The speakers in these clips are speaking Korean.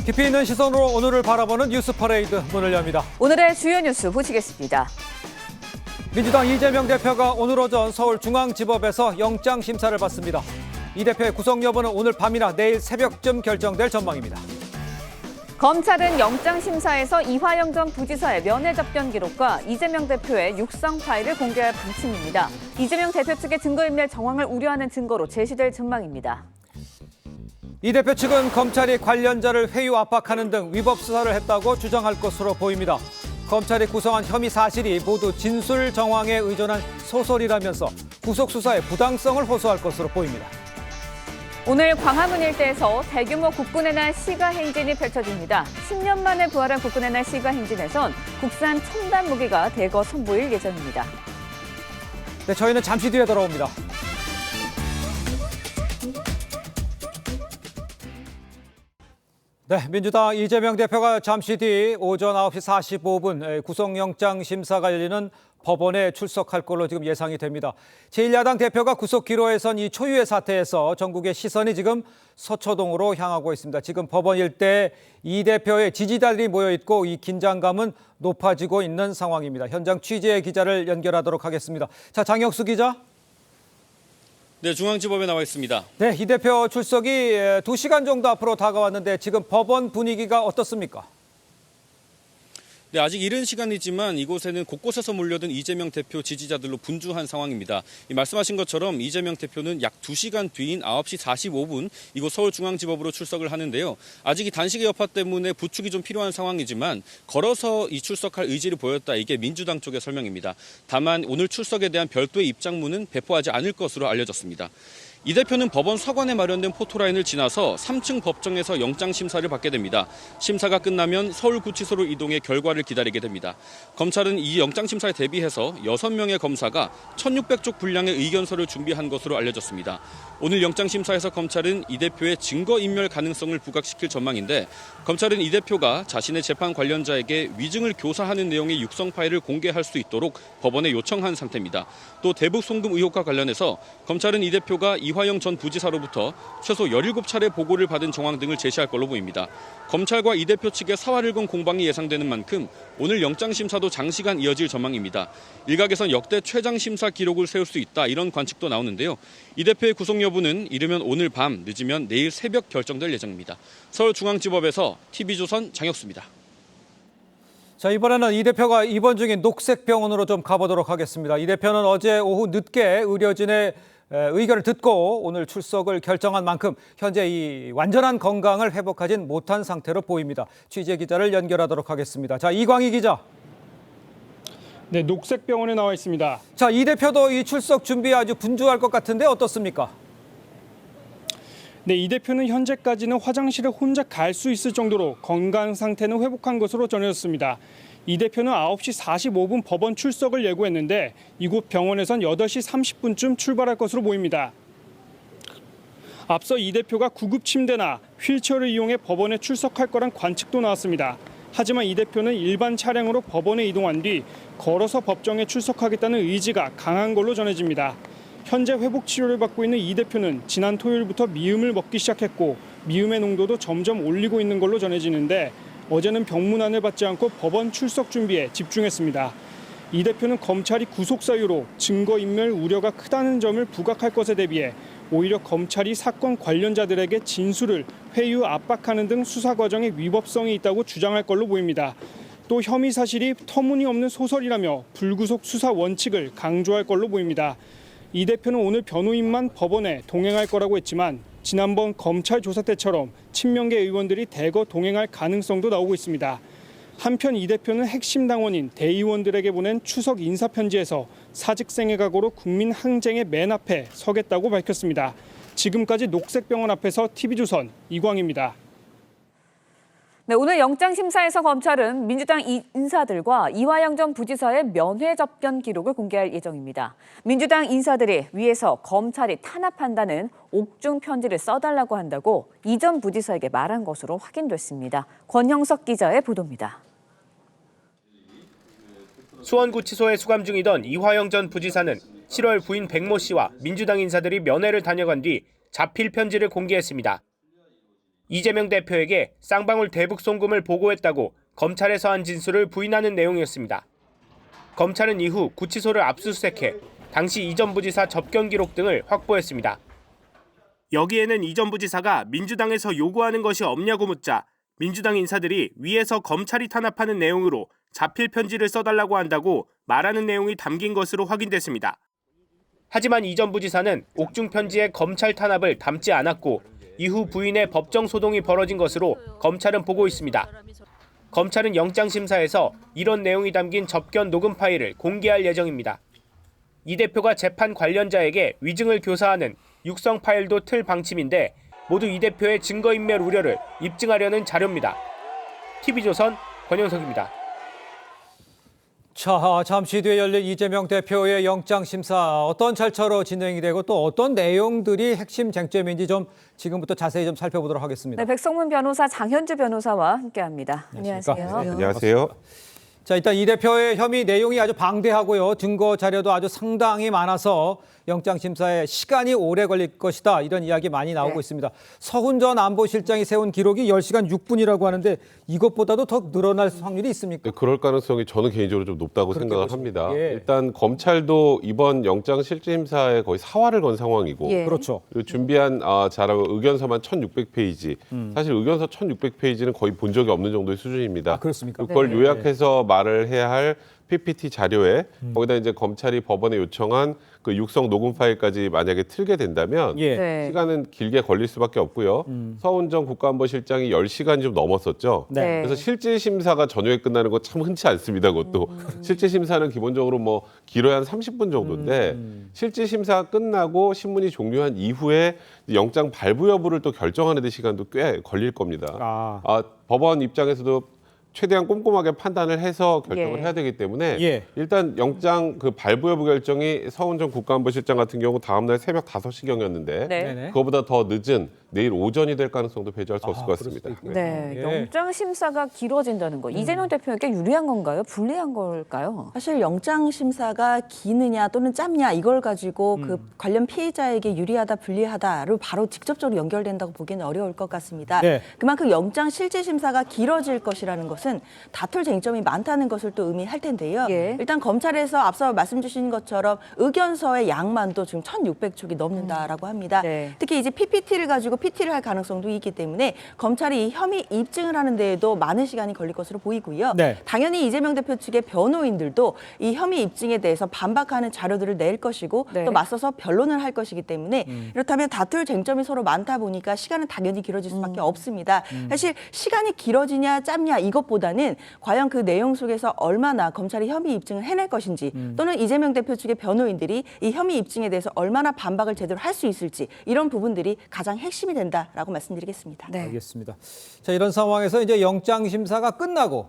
깊이 있는 시선으로 오늘을 바라보는 뉴스 퍼레이드 문을 엽니다. 오늘의 주요 뉴스 보시겠습니다. 민주당 이재명 대표가 오늘 오전 서울중앙지법에서 영장 심사를 받습니다. 이 대표의 구속 여부는 오늘 밤이나 내일 새벽쯤 결정될 전망입니다. 검찰은 영장심사에서 이화영 전 부지사의 면회접견 기록과 이재명 대표의 육성 파일을 공개할 방침입니다. 이재명 대표 측의 증거인멸 정황을 우려하는 증거로 제시될 전망입니다. 이 대표 측은 검찰이 관련자를 회유 압박하는 등 위법 수사를 했다고 주장할 것으로 보입니다. 검찰이 구성한 혐의 사실이 모두 진술 정황에 의존한 소설이라면서 구속 수사의 부당성을 호소할 것으로 보입니다. 오늘 광화문 일대에서 대규모 국군의 날 시가 행진이 펼쳐집니다. 10년 만에 부활한 국군의 날 시가 행진에선 국산 첨단 무기가 대거 선보일 예정입니다. 네, 저희는 잠시 뒤에 돌아옵니다. 네, 민주당 이재명 대표가 잠시 뒤 오전 9시 45분 구속영장 심사가 열리는 법원에 출석할 걸로 지금 예상이 됩니다. 제1야당 대표가 구속 기로에선 이 초유의 사태에서 전국의 시선이 지금 서초동으로 향하고 있습니다. 지금 법원 일대에 이 대표의 지지자들이 모여 있고 이 긴장감은 높아지고 있는 상황입니다. 현장 취재 기자를 연결하도록 하겠습니다. 자, 장혁수 기자. 네, 중앙지법에 나와 있습니다. 네, 이 대표 출석이 2시간 정도 앞으로 다가왔는데 지금 법원 분위기가 어떻습니까? 네, 아직 이른 시간이지만 이곳에는 곳곳에서 몰려든 이재명 대표 지지자들로 분주한 상황입니다. 말씀하신 것처럼 이재명 대표는 약 2시간 뒤인 9시 45분 이곳 서울중앙지법으로 출석을 하는데요. 아직 이 단식의 여파 때문에 부축이 좀 필요한 상황이지만 걸어서 이 출석할 의지를 보였다. 이게 민주당 쪽의 설명입니다. 다만 오늘 출석에 대한 별도의 입장문은 배포하지 않을 것으로 알려졌습니다. 이 대표는 법원 서관에 마련된 포토라인을 지나서 3층 법정에서 영장 심사를 받게 됩니다. 심사가 끝나면 서울구치소로 이동해 결과를 기다리게 됩니다. 검찰은 이 영장 심사에 대비해서 6명의 검사가 1,600쪽 분량의 의견서를 준비한 것으로 알려졌습니다. 오늘 영장 심사에서 검찰은 이 대표의 증거인멸 가능성을 부각시킬 전망인데 검찰은 이 대표가 자신의 재판 관련자에게 위증을 교사하는 내용의 육성 파일을 공개할 수 있도록 법원에 요청한 상태입니다. 또 대북 송금 의혹과 관련해서 검찰은 이 대표가 이화영 전 부지사로부터 최소 17차례 보고를 받은 정황 등을 제시할 걸로 보입니다. 검찰과 이 대표 측의 사활을 건 공방이 예상되는 만큼 오늘 영장 심사도 장시간 이어질 전망입니다. 일각에선 역대 최장 심사 기록을 세울 수 있다 이런 관측도 나오는데요. 이 대표의 구속 여부는 이르면 오늘 밤, 늦으면 내일 새벽 결정될 예정입니다. 서울중앙지법에서 TV조선 장혁수입니다. 자, 이번에는 이 대표가 입원 중인 녹색병원으로 좀 가보도록 하겠습니다. 이 대표는 어제 오후 늦게 의료진의 의견을 듣고 오늘 출석을 결정한 만큼 현재 이 완전한 건강을 회복하진 못한 상태로 보입니다. 취재 기자를 연결하도록 하겠습니다. 자, 이광희 기자. 네, 녹색병원에 나와 있습니다. 자, 이 대표도 이 출석 준비에 아주 분주할 것 같은데 어떻습니까? 네, 이 대표는 현재까지는 화장실에 혼자 갈 수 있을 정도로 건강 상태는 회복한 것으로 전해졌습니다. 이 대표는 9시 45분 법원 출석을 예고했는데 이곳 병원에선 8시 30분쯤 출발할 것으로 보입니다. 앞서 이 대표가 구급 침대나 휠체어를 이용해 법원에 출석할 거란 관측도 나왔습니다. 하지만 이 대표는 일반 차량으로 법원에 이동한 뒤 걸어서 법정에 출석하겠다는 의지가 강한 걸로 전해집니다. 현재 회복 치료를 받고 있는 이 대표는 지난 토요일부터 미음을 먹기 시작했고 미음의 농도도 점점 올리고 있는 걸로 전해지는데 어제는 병문안을 받지 않고 법원 출석 준비에 집중했습니다. 이 대표는 검찰이 구속 사유로 증거인멸 우려가 크다는 점을 부각할 것에 대비해 오히려 검찰이 사건 관련자들에게 진술을 회유 압박하는 등 수사 과정에 위법성이 있다고 주장할 걸로 보입니다. 또 혐의 사실이 터무니없는 소설이라며 불구속 수사 원칙을 강조할 걸로 보입니다. 이 대표는 오늘 변호인만 법원에 동행할 거라고 했지만 지난번 검찰 조사 때처럼 친명계 의원들이 대거 동행할 가능성도 나오고 있습니다. 한편 이 대표는 핵심 당원인 대의원들에게 보낸 추석 인사편지에서 사직생의 각오로 국민 항쟁의 맨 앞에 서겠다고 밝혔습니다. 지금까지 녹색병원 앞에서 TV조선 이광입니다. 네, 오늘 영장심사에서 검찰은 민주당 인사들과 이화영 전 부지사의 면회접견 기록을 공개할 예정입니다. 민주당 인사들이 위에서 검찰이 탄압한다는 옥중 편지를 써달라고 한다고 이 전 부지사에게 말한 것으로 확인됐습니다. 권형석 기자의 보도입니다. 수원구치소에 수감 중이던 이화영 전 부지사는 7월 부인 백모 씨와 민주당 인사들이 면회를 다녀간 뒤 자필 편지를 공개했습니다. 이재명 대표에게 쌍방울 대북 송금을 보고했다고 검찰에서 한 진술을 부인하는 내용이었습니다. 검찰은 이후 구치소를 압수수색해 당시 이 전 부지사 접견 기록 등을 확보했습니다. 여기에는 이 전 부지사가 민주당에서 요구하는 것이 없냐고 묻자 민주당 인사들이 위에서 검찰이 탄압하는 내용으로 자필 편지를 써달라고 한다고 말하는 내용이 담긴 것으로 확인됐습니다. 하지만 이 전 부지사는 옥중 편지에 검찰 탄압을 담지 않았고 이후 부인의 법정 소동이 벌어진 것으로 검찰은 보고 있습니다. 검찰은 영장심사에서 이런 내용이 담긴 접견 녹음 파일을 공개할 예정입니다. 이 대표가 재판 관련자에게 위증을 교사하는 육성 파일도 틀 방침인데 모두 이 대표의 증거인멸 우려를 입증하려는 자료입니다. TV조선 권영석입니다. 자, 잠시 뒤에 열릴 이재명 대표의 영장심사 어떤 절차로 진행이 되고 또 어떤 내용들이 핵심 쟁점인지 좀 지금부터 자세히 좀 살펴보도록 하겠습니다. 네, 백성문 변호사, 장현주 변호사와 함께합니다. 안녕하세요. 네, 안녕하세요. 자, 일단 이 대표의 혐의 내용이 아주 방대하고요. 증거 자료도 아주 상당히 많아서 영장심사에 시간이 오래 걸릴 것이다. 이런 이야기 많이 나오고 있습니다. 서훈 전 안보실장이 세운 기록이 10시간 6분이라고 하는데 이것보다도 더 늘어날 확률이 있습니까? 네, 그럴 가능성이 저는 개인적으로 좀 높다고 생각을 보십니까? 합니다. 예. 일단 검찰도 이번 영장실질심사에 거의 사활을 건 상황이고 예. 그렇죠. 그리고 준비한 자료 의견서만 1,600페이지. 사실 의견서 1,600페이지는 거의 본 적이 없는 정도의 수준입니다. 아, 그렇습니까? 그걸 네. 요약해서 말을 해야 할 PPT 자료에 거기다 이제 검찰이 법원에 요청한 그 육성 녹음 파일까지 만약에 틀게 된다면 예. 네. 시간은 길게 걸릴 수밖에 없고요. 서훈 전 국가안보실장이 10시간이 좀 넘었었죠. 네. 그래서 실질 심사가 전후에 끝나는 거 참 흔치 않습니다. 그것도 실질 심사는 기본적으로 뭐 길어야 한 30분 정도인데 실질 심사가 끝나고 신문이 종료한 이후에 영장 발부 여부를 또 결정하는 데 시간도 꽤 걸릴 겁니다. 법원 입장에서도 최대한 꼼꼼하게 판단을 해서 결정을 예. 해야 되기 때문에 예. 일단 영장 그 발부 여부 결정이 서훈 전 국가안보실장 같은 경우 다음 날 새벽 5시경이었는데 네. 네네. 그거보다 더 늦은 내일 오전이 될 가능성도 배제할 수 없을 것 같습니다. 그럴 수도 네, 예. 영장심사가 길어진다는 거. 이재명 대표에게 유리한 건가요? 불리한 걸까요? 사실 영장 심사가 기느냐 또는 짧냐 이걸 가지고 그 관련 피해자에게 유리하다 불리하다로 바로 직접적으로 연결된다고 보기는 어려울 것 같습니다. 네. 그만큼 영장 실질 심사가 길어질 것이라는 것은 다툴 쟁점이 많다는 것을 또 의미할 텐데요. 예. 일단 검찰에서 앞서 말씀 주신 것처럼 의견서의 양만도 지금 1,600촉이 넘는다라고 합니다. 네. 특히 이제 PPT를 가지고 PT를 할 가능성도 있기 때문에 검찰이 이 혐의 입증을 하는 데에도 많은 시간이 걸릴 것으로 보이고요. 네. 당연히 이재명 대표 측의 변호인들도 이 혐의 입증에 대해서 반박하는 자료들을 낼 것이고 네. 또 맞서서 변론을 할 것이기 때문에 이렇다면 다툴 쟁점이 서로 많다 보니까 시간은 당연히 길어질 수밖에 없습니다. 사실 시간이 길어지냐 짧냐 이것보다는 과연 그 내용 속에서 얼마나 검찰이 혐의 입증을 해낼 것인지 또는 이재명 대표 측의 변호인들이 이 혐의 입증에 대해서 얼마나 반박을 제대로 할 수 있을지 이런 부분들이 가장 핵심이 된다라고 말씀드리겠습니다. 네. 알겠습니다. 자, 이런 상황에서 이제 영장 심사가 끝나고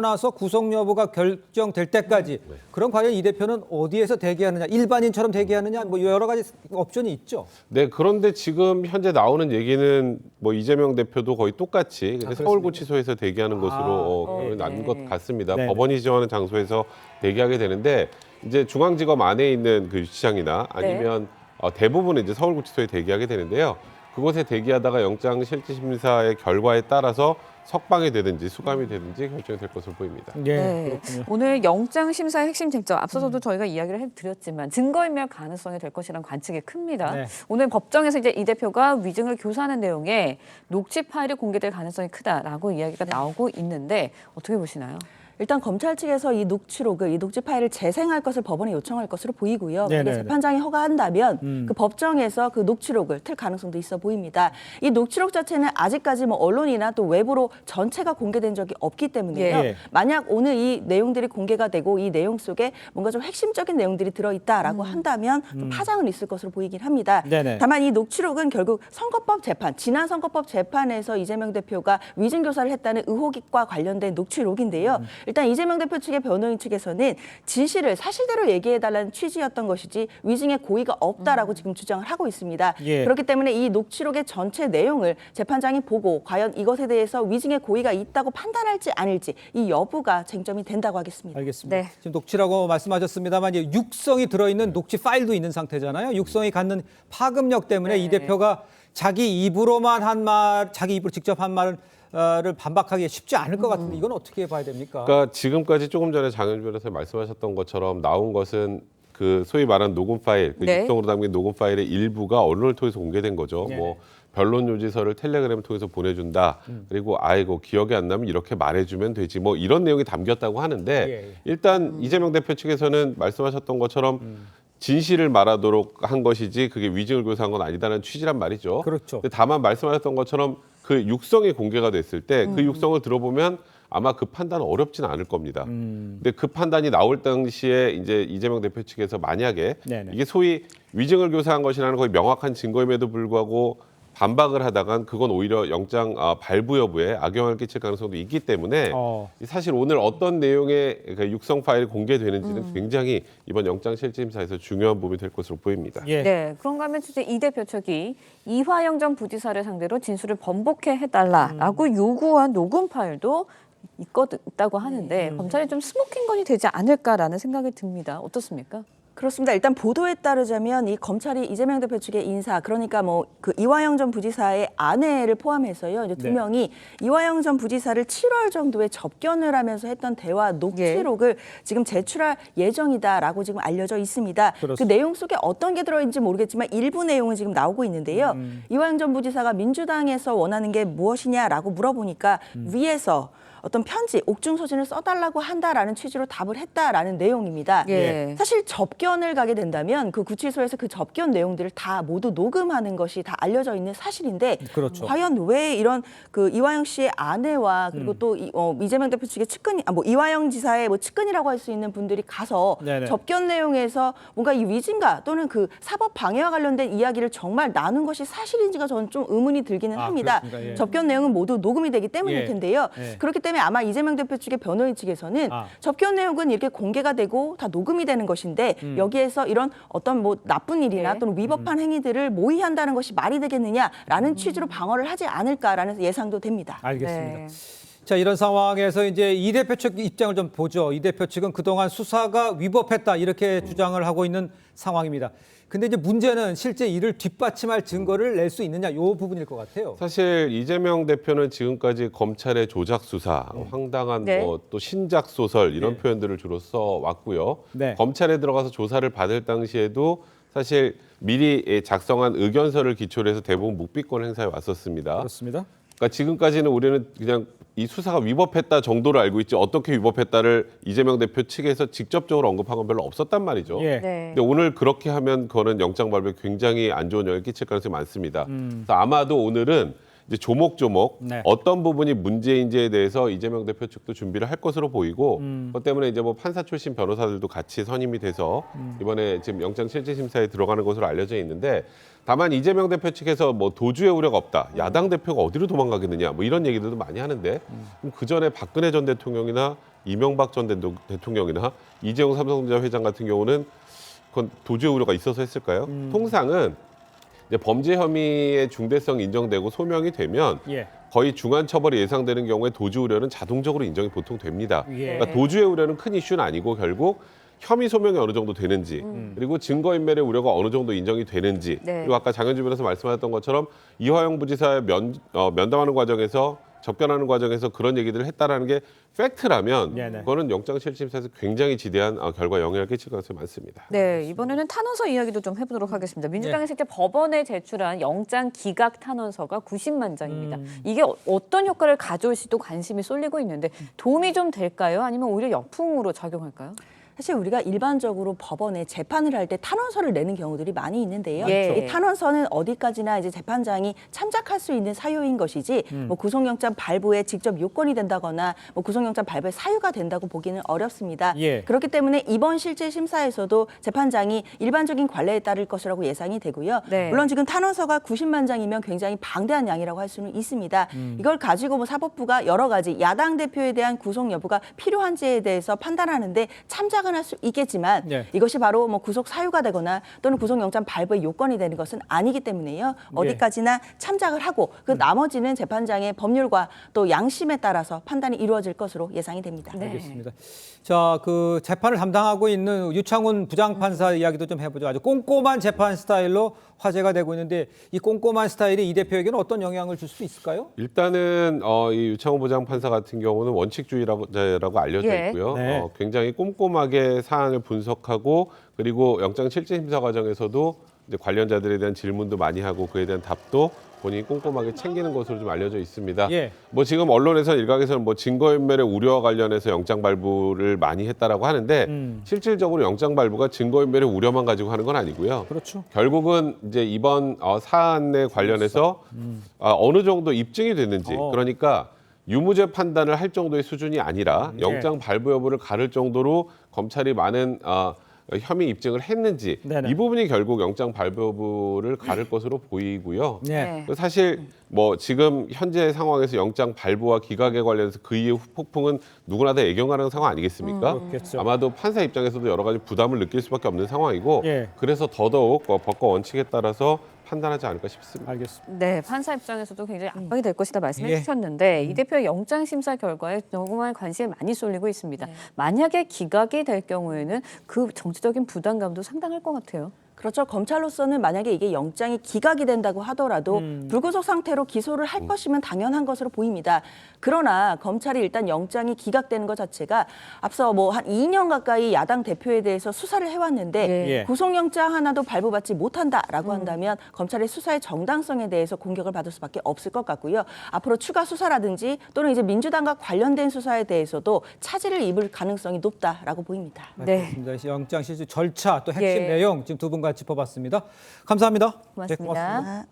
나서 구속 여부가 결정될 때까지 그럼 과연 이 대표는 어디에서 대기하느냐, 일반인처럼 대기하느냐, 뭐 여러 가지 옵션이 있죠. 네, 그런데 지금 현재 나오는 얘기는 뭐 이재명 대표도 거의 똑같이 서울구치소에서 대기하는 것으로 난 것 같습니다. 네네. 법원이 지정하는 장소에서 대기하게 되는데 이제 중앙지검 안에 있는 그 유치장이나 아니면 대부분은 이제 서울구치소에 대기하게 되는데요. 그곳에 대기하다가 영장 실질심사의 결과에 따라서 석방이 되든지 수감이 되든지 결정이 될 것으로 보입니다. 예, 네. 그렇군요. 오늘 영장심사의 핵심 쟁점, 앞서서도 저희가 이야기를 해드렸지만 증거인멸 가능성이 될 것이라는 관측이 큽니다. 네. 오늘 법정에서 이제 이 대표가 위증을 교사하는 내용에 녹취 파일이 공개될 가능성이 크다라고 이야기가 나오고 있는데 어떻게 보시나요? 일단 검찰 측에서 이 녹취록을, 이 녹취 파일을 재생할 것을 법원에 요청할 것으로 보이고요. 네네네. 만약에 재판장이 허가한다면 그 법정에서 그 녹취록을 틀 가능성도 있어 보입니다. 이 녹취록 자체는 아직까지 뭐 언론이나 또 외부로 전체가 공개된 적이 없기 때문에요. 예. 만약 오늘 이 내용들이 공개가 되고 이 내용 속에 뭔가 좀 핵심적인 내용들이 들어있다라고 한다면 좀 파장은 있을 것으로 보이긴 합니다. 네네. 다만 이 녹취록은 결국 선거법 재판, 지난 선거법 재판에서 이재명 대표가 위증 교사를 했다는 의혹과 관련된 녹취록인데요. 일단 이재명 대표 측의 변호인 측에서는 진실을 사실대로 얘기해달라는 취지였던 것이지 위증의 고의가 없다라고 지금 주장을 하고 있습니다. 예. 그렇기 때문에 이 녹취록의 전체 내용을 재판장이 보고 과연 이것에 대해서 위증의 고의가 있다고 판단할지 아닐지 이 여부가 쟁점이 된다고 하겠습니다. 알겠습니다. 네. 지금 녹취라고 말씀하셨습니다만 이제 육성이 들어있는 녹취 파일도 있는 상태잖아요. 육성이 갖는 파급력 때문에 이 대표가 자기 입으로만 한 말, 자기 입으로 직접 한 말을 반박하기 쉽지 않을 것 같은데 이건 어떻게 봐야 됩니까? 그러니까 지금까지 조금 전에 장현주 변호사님 말씀하셨던 것처럼 나온 것은 그 소위 말하는 녹음 파일, 그 네. 육성으로 담긴 녹음 파일의 일부가 언론을 통해서 공개된 거죠. 네네. 뭐 변론 요지서를 텔레그램을 통해서 보내준다. 그리고 아이고 기억이 안 나면 이렇게 말해주면 되지. 뭐 이런 내용이 담겼다고 하는데 예. 일단 이재명 대표 측에서는 말씀하셨던 것처럼 진실을 말하도록 한 것이지 그게 위증을 교사한 건 아니다는 취지란 말이죠. 그렇죠. 근데 다만 말씀하셨던 것처럼 그 육성이 공개가 됐을 때 그 육성을 들어보면 아마 그 판단은 어렵지는 않을 겁니다. 근데 그 판단이 나올 당시에 이제 이재명 대표 측에서 만약에 네네. 이게 소위 위증을 교사한 것이라는 거의 명확한 증거임에도 불구하고 반박을 하다간 그건 오히려 영장 발부 여부에 악영향을 끼칠 가능성도 있기 때문에 사실 오늘 어떤 내용의 그 육성 파일이 공개되는지는 굉장히 이번 영장 실질심사에서 중요한 부분이 될 것으로 보입니다. 예. 네, 그런가 하면 주제 이 대표 측이 이화영 전 부지사를 상대로 진술을 번복해 해달라라고 요구한 녹음 파일도 있다고 하는데 검찰이 좀 스모킹건이 되지 않을까라는 생각이 듭니다. 어떻습니까? 그렇습니다. 일단 보도에 따르자면 이 검찰이 이재명 대표 측의 인사, 그러니까 뭐 그 이화영 전 부지사의 아내를 포함해서요, 이제 두 네. 명이 이화영 전 부지사를 7월 정도에 접견을 하면서 했던 대화 녹취록을 지금 제출할 예정이다라고 지금 알려져 있습니다. 그 그렇습니다. 내용 속에 어떤 게 들어있는지 모르겠지만 일부 내용은 지금 나오고 있는데요. 이화영 전 부지사가 민주당에서 원하는 게 무엇이냐라고 물어보니까 위에서 어떤 편지, 옥중 서신을 써달라고 한다라는 취지로 답을 했다라는 내용입니다. 예. 사실 접견을 가게 된다면 그 구치소에서 그 접견 내용들을 다 모두 녹음하는 것이 다 알려져 있는 사실인데 그렇죠. 과연 왜 이런 그 이화영 씨의 아내와 그리고 또 이재명 대표 측의 측근, 뭐 이화영 지사의 뭐 측근이라고 할 수 있는 분들이 가서 네네. 접견 내용에서 뭔가 이 위증과 또는 그 사법 방해와 관련된 이야기를 정말 나눈 것이 사실인지가 저는 좀 의문이 들기는 합니다. 그렇습니까? 예. 접견 내용은 모두 녹음이 되기 때문일 예. 텐데요. 예. 그렇기 때문에 아마 이재명 대표 측의 변호인 측에서는 접견 내용은 이렇게 공개가 되고 다 녹음이 되는 것인데 여기에서 이런 어떤 뭐 나쁜 일이나 네. 또는 위법한 행위들을 모의한다는 것이 말이 되겠느냐라는 취지로 방어를 하지 않을까라는 예상도 됩니다. 알겠습니다. 네. 자, 이런 상황에서 이제 이 대표 측 입장을 좀 보죠. 이 대표 측은 그동안 수사가 위법했다 이렇게 주장을 하고 있는 상황입니다. 근데 이제 문제는 실제 이를 뒷받침할 증거를 낼 수 있느냐 이 부분일 것 같아요. 사실 이재명 대표는 지금까지 검찰의 조작 수사, 황당한 네. 뭐 또 신작 소설 이런 표현들을 주로 써왔고요. 네. 검찰에 들어가서 조사를 받을 당시에도 사실 미리 작성한 의견서를 기초로 해서 대부분 묵비권 행사해 왔었습니다. 그렇습니다. 그러니까 지금까지는 우리는 그냥 이 수사가 위법했다 정도로 알고 있지 어떻게 위법했다를 이재명 대표 측에서 직접적으로 언급한 건 별로 없었단 말이죠. 예. 네. 근데 오늘 그렇게 하면 그거는 영장 발부에 굉장히 안 좋은 영향을 끼칠 가능성이 많습니다. 그래서 아마도 오늘은 이제 조목조목 네. 어떤 부분이 문제인지에 대해서 이재명 대표 측도 준비를 할 것으로 보이고 그것 때문에 이제 뭐 판사 출신 변호사들도 같이 선임이 돼서 이번에 지금 영장 실질 심사에 들어가는 것으로 알려져 있는데 다만 이재명 대표 측에서 뭐 도주의 우려가 없다. 야당 대표가 어디로 도망가겠느냐. 뭐 이런 얘기들도 많이 하는데 그 전에 박근혜 전 대통령이나 이명박 전 대통령이나 이재용 삼성전자 회장 같은 경우는 그건 도주의 우려가 있어서 했을까요? 통상은 이제 범죄 혐의의 중대성이 인정되고 소명이 되면 예. 거의 중한 처벌이 예상되는 경우에 도주 우려는 자동적으로 인정이 보통 됩니다. 예. 그러니까 도주의 우려는 큰 이슈는 아니고 결국 혐의 소명이 어느 정도 되는지 그리고 증거인멸의 우려가 어느 정도 인정이 되는지 네. 그리고 아까 장현주 변호사 말씀하셨던 것처럼 이화영 부지사의 면담하는 과정에서 접견하는 과정에서 그런 얘기들을 했다라는 게 팩트라면 네네. 그거는 영장실질심사에서 굉장히 지대한 결과 영향을 끼칠 가능성이 많습니다. 네, 이번에는 탄원서 이야기도 좀 해보도록 하겠습니다. 민주당이 실제 법원에 제출한 영장 기각 탄원서가 90만 장입니다. 이게 어떤 효과를 가져올지도 관심이 쏠리고 있는데 도움이 좀 될까요? 아니면 오히려 역풍으로 작용할까요? 사실 우리가 일반적으로 법원에 재판을 할 때 탄원서를 내는 경우들이 많이 있는데요. 예. 이 탄원서는 어디까지나 이제 재판장이 참작할 수 있는 사유인 것이지 뭐 구속영장 발부에 직접 요건이 된다거나 뭐 구속영장 발부의 사유가 된다고 보기는 어렵습니다. 예. 그렇기 때문에 이번 실제 심사에서도 재판장이 일반적인 관례에 따를 것이라고 예상이 되고요. 네. 물론 지금 탄원서가 90만 장이면 굉장히 방대한 양이라고 할 수는 있습니다. 이걸 가지고 뭐 사법부가 여러 가지 야당 대표에 대한 구속 여부가 필요한지에 대해서 판단하는데 참작은 할 수 있겠지만 네. 이것이 바로 뭐 구속 사유가 되거나 또는 구속영장 발부의 요건이 되는 것은 아니기 때문에요. 어디까지나 참작을 하고 그 나머지는 재판장의 법률과 또 양심에 따라서 판단이 이루어질 것으로 예상이 됩니다. 네. 알겠습니다. 자, 그 재판을 담당하고 있는 유창훈 부장판사 이야기도 좀 해보죠. 아주 꼼꼼한 재판 스타일로 화제가 되고 있는데 이 꼼꼼한 스타일이 이 대표에게는 어떤 영향을 줄 수 있을까요? 일단은 이 유창호 부장판사 같은 경우는 원칙주의라고 알려져 예. 있고요. 네. 굉장히 꼼꼼하게 사안을 분석하고 그리고 영장 실질 심사 과정에서도 이제 관련자들에 대한 질문도 많이 하고 그에 대한 답도 본인이 꼼꼼하게 챙기는 것으로 좀 알려져 있습니다. 예. 뭐 지금 언론에서 일각에서는 뭐 증거인멸의 우려와 관련해서 영장 발부를 많이 했다라고 하는데 실질적으로 영장 발부가 증거인멸의 우려만 가지고 하는 건 아니고요. 그렇죠. 결국은 이제 이번 사안에 관련해서 어느 정도 입증이 됐는지 그러니까 유무죄 판단을 할 정도의 수준이 아니라 영장 발부 여부를 가를 정도로 검찰이 많은 혐의 입증을 했는지 네네. 이 부분이 결국 영장 발부 여부를 가를 것으로 보이고요. 네. 사실 뭐 지금 현재 상황에서 영장 발부와 기각에 관련해서 그 이후 폭풍은 누구나 다 예견가능한 상황 아니겠습니까? 그렇겠죠. 아마도 판사 입장에서도 여러 가지 부담을 느낄 수밖에 없는 상황이고 예. 그래서 더더욱 법과 원칙에 따라서 판단하지 않을까 싶습니다. 알겠습니다. 네, 판사 입장에서도 굉장히 압박이 될 것이다 말씀해 예. 주셨는데 이 대표의 영장 심사 결과에 정말 관심이 많이 쏠리고 있습니다. 만약에 기각이 될 경우에는 그 정치적인 부담감도 상당할 것 같아요. 그렇죠. 검찰로서는 만약에 이게 영장이 기각이 된다고 하더라도 불구속 상태로 기소를 할 것이면 당연한 것으로 보입니다. 그러나 검찰이 일단 영장이 기각되는 것 자체가 앞서 뭐 한 2년 가까이 야당 대표에 대해서 수사를 해왔는데 예. 구속영장 하나도 발부받지 못한다라고 한다면 검찰의 수사의 정당성에 대해서 공격을 받을 수밖에 없을 것 같고요. 앞으로 추가 수사라든지 또는 이제 민주당과 관련된 수사에 대해서도 차질을 입을 가능성이 높다라고 보입니다. 네. 알겠습니다. 영장 실질 절차 또 핵심 예. 내용 지금 두 분과 짚어봤습니다. 감사합니다. 네, 고맙습니다.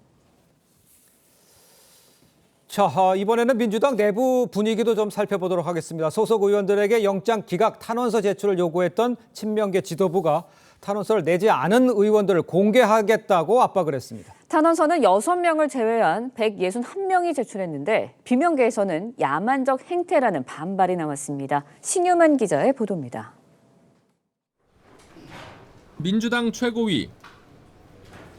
자, 이번에는 민주당 내부 분위기도 좀 살펴보도록 하겠습니다. 소속 의원들에게 영장 기각 탄원서 제출을 요구했던 친명계 지도부가 탄원서를 내지 않은 의원들을 공개하겠다고 압박을 했습니다. 탄원서는 6명을 제외한 161명이 제출했는데 비명계에서는 야만적 행태라는 반발이 나왔습니다. 신유만 기자의 보도입니다. 민주당 최고위.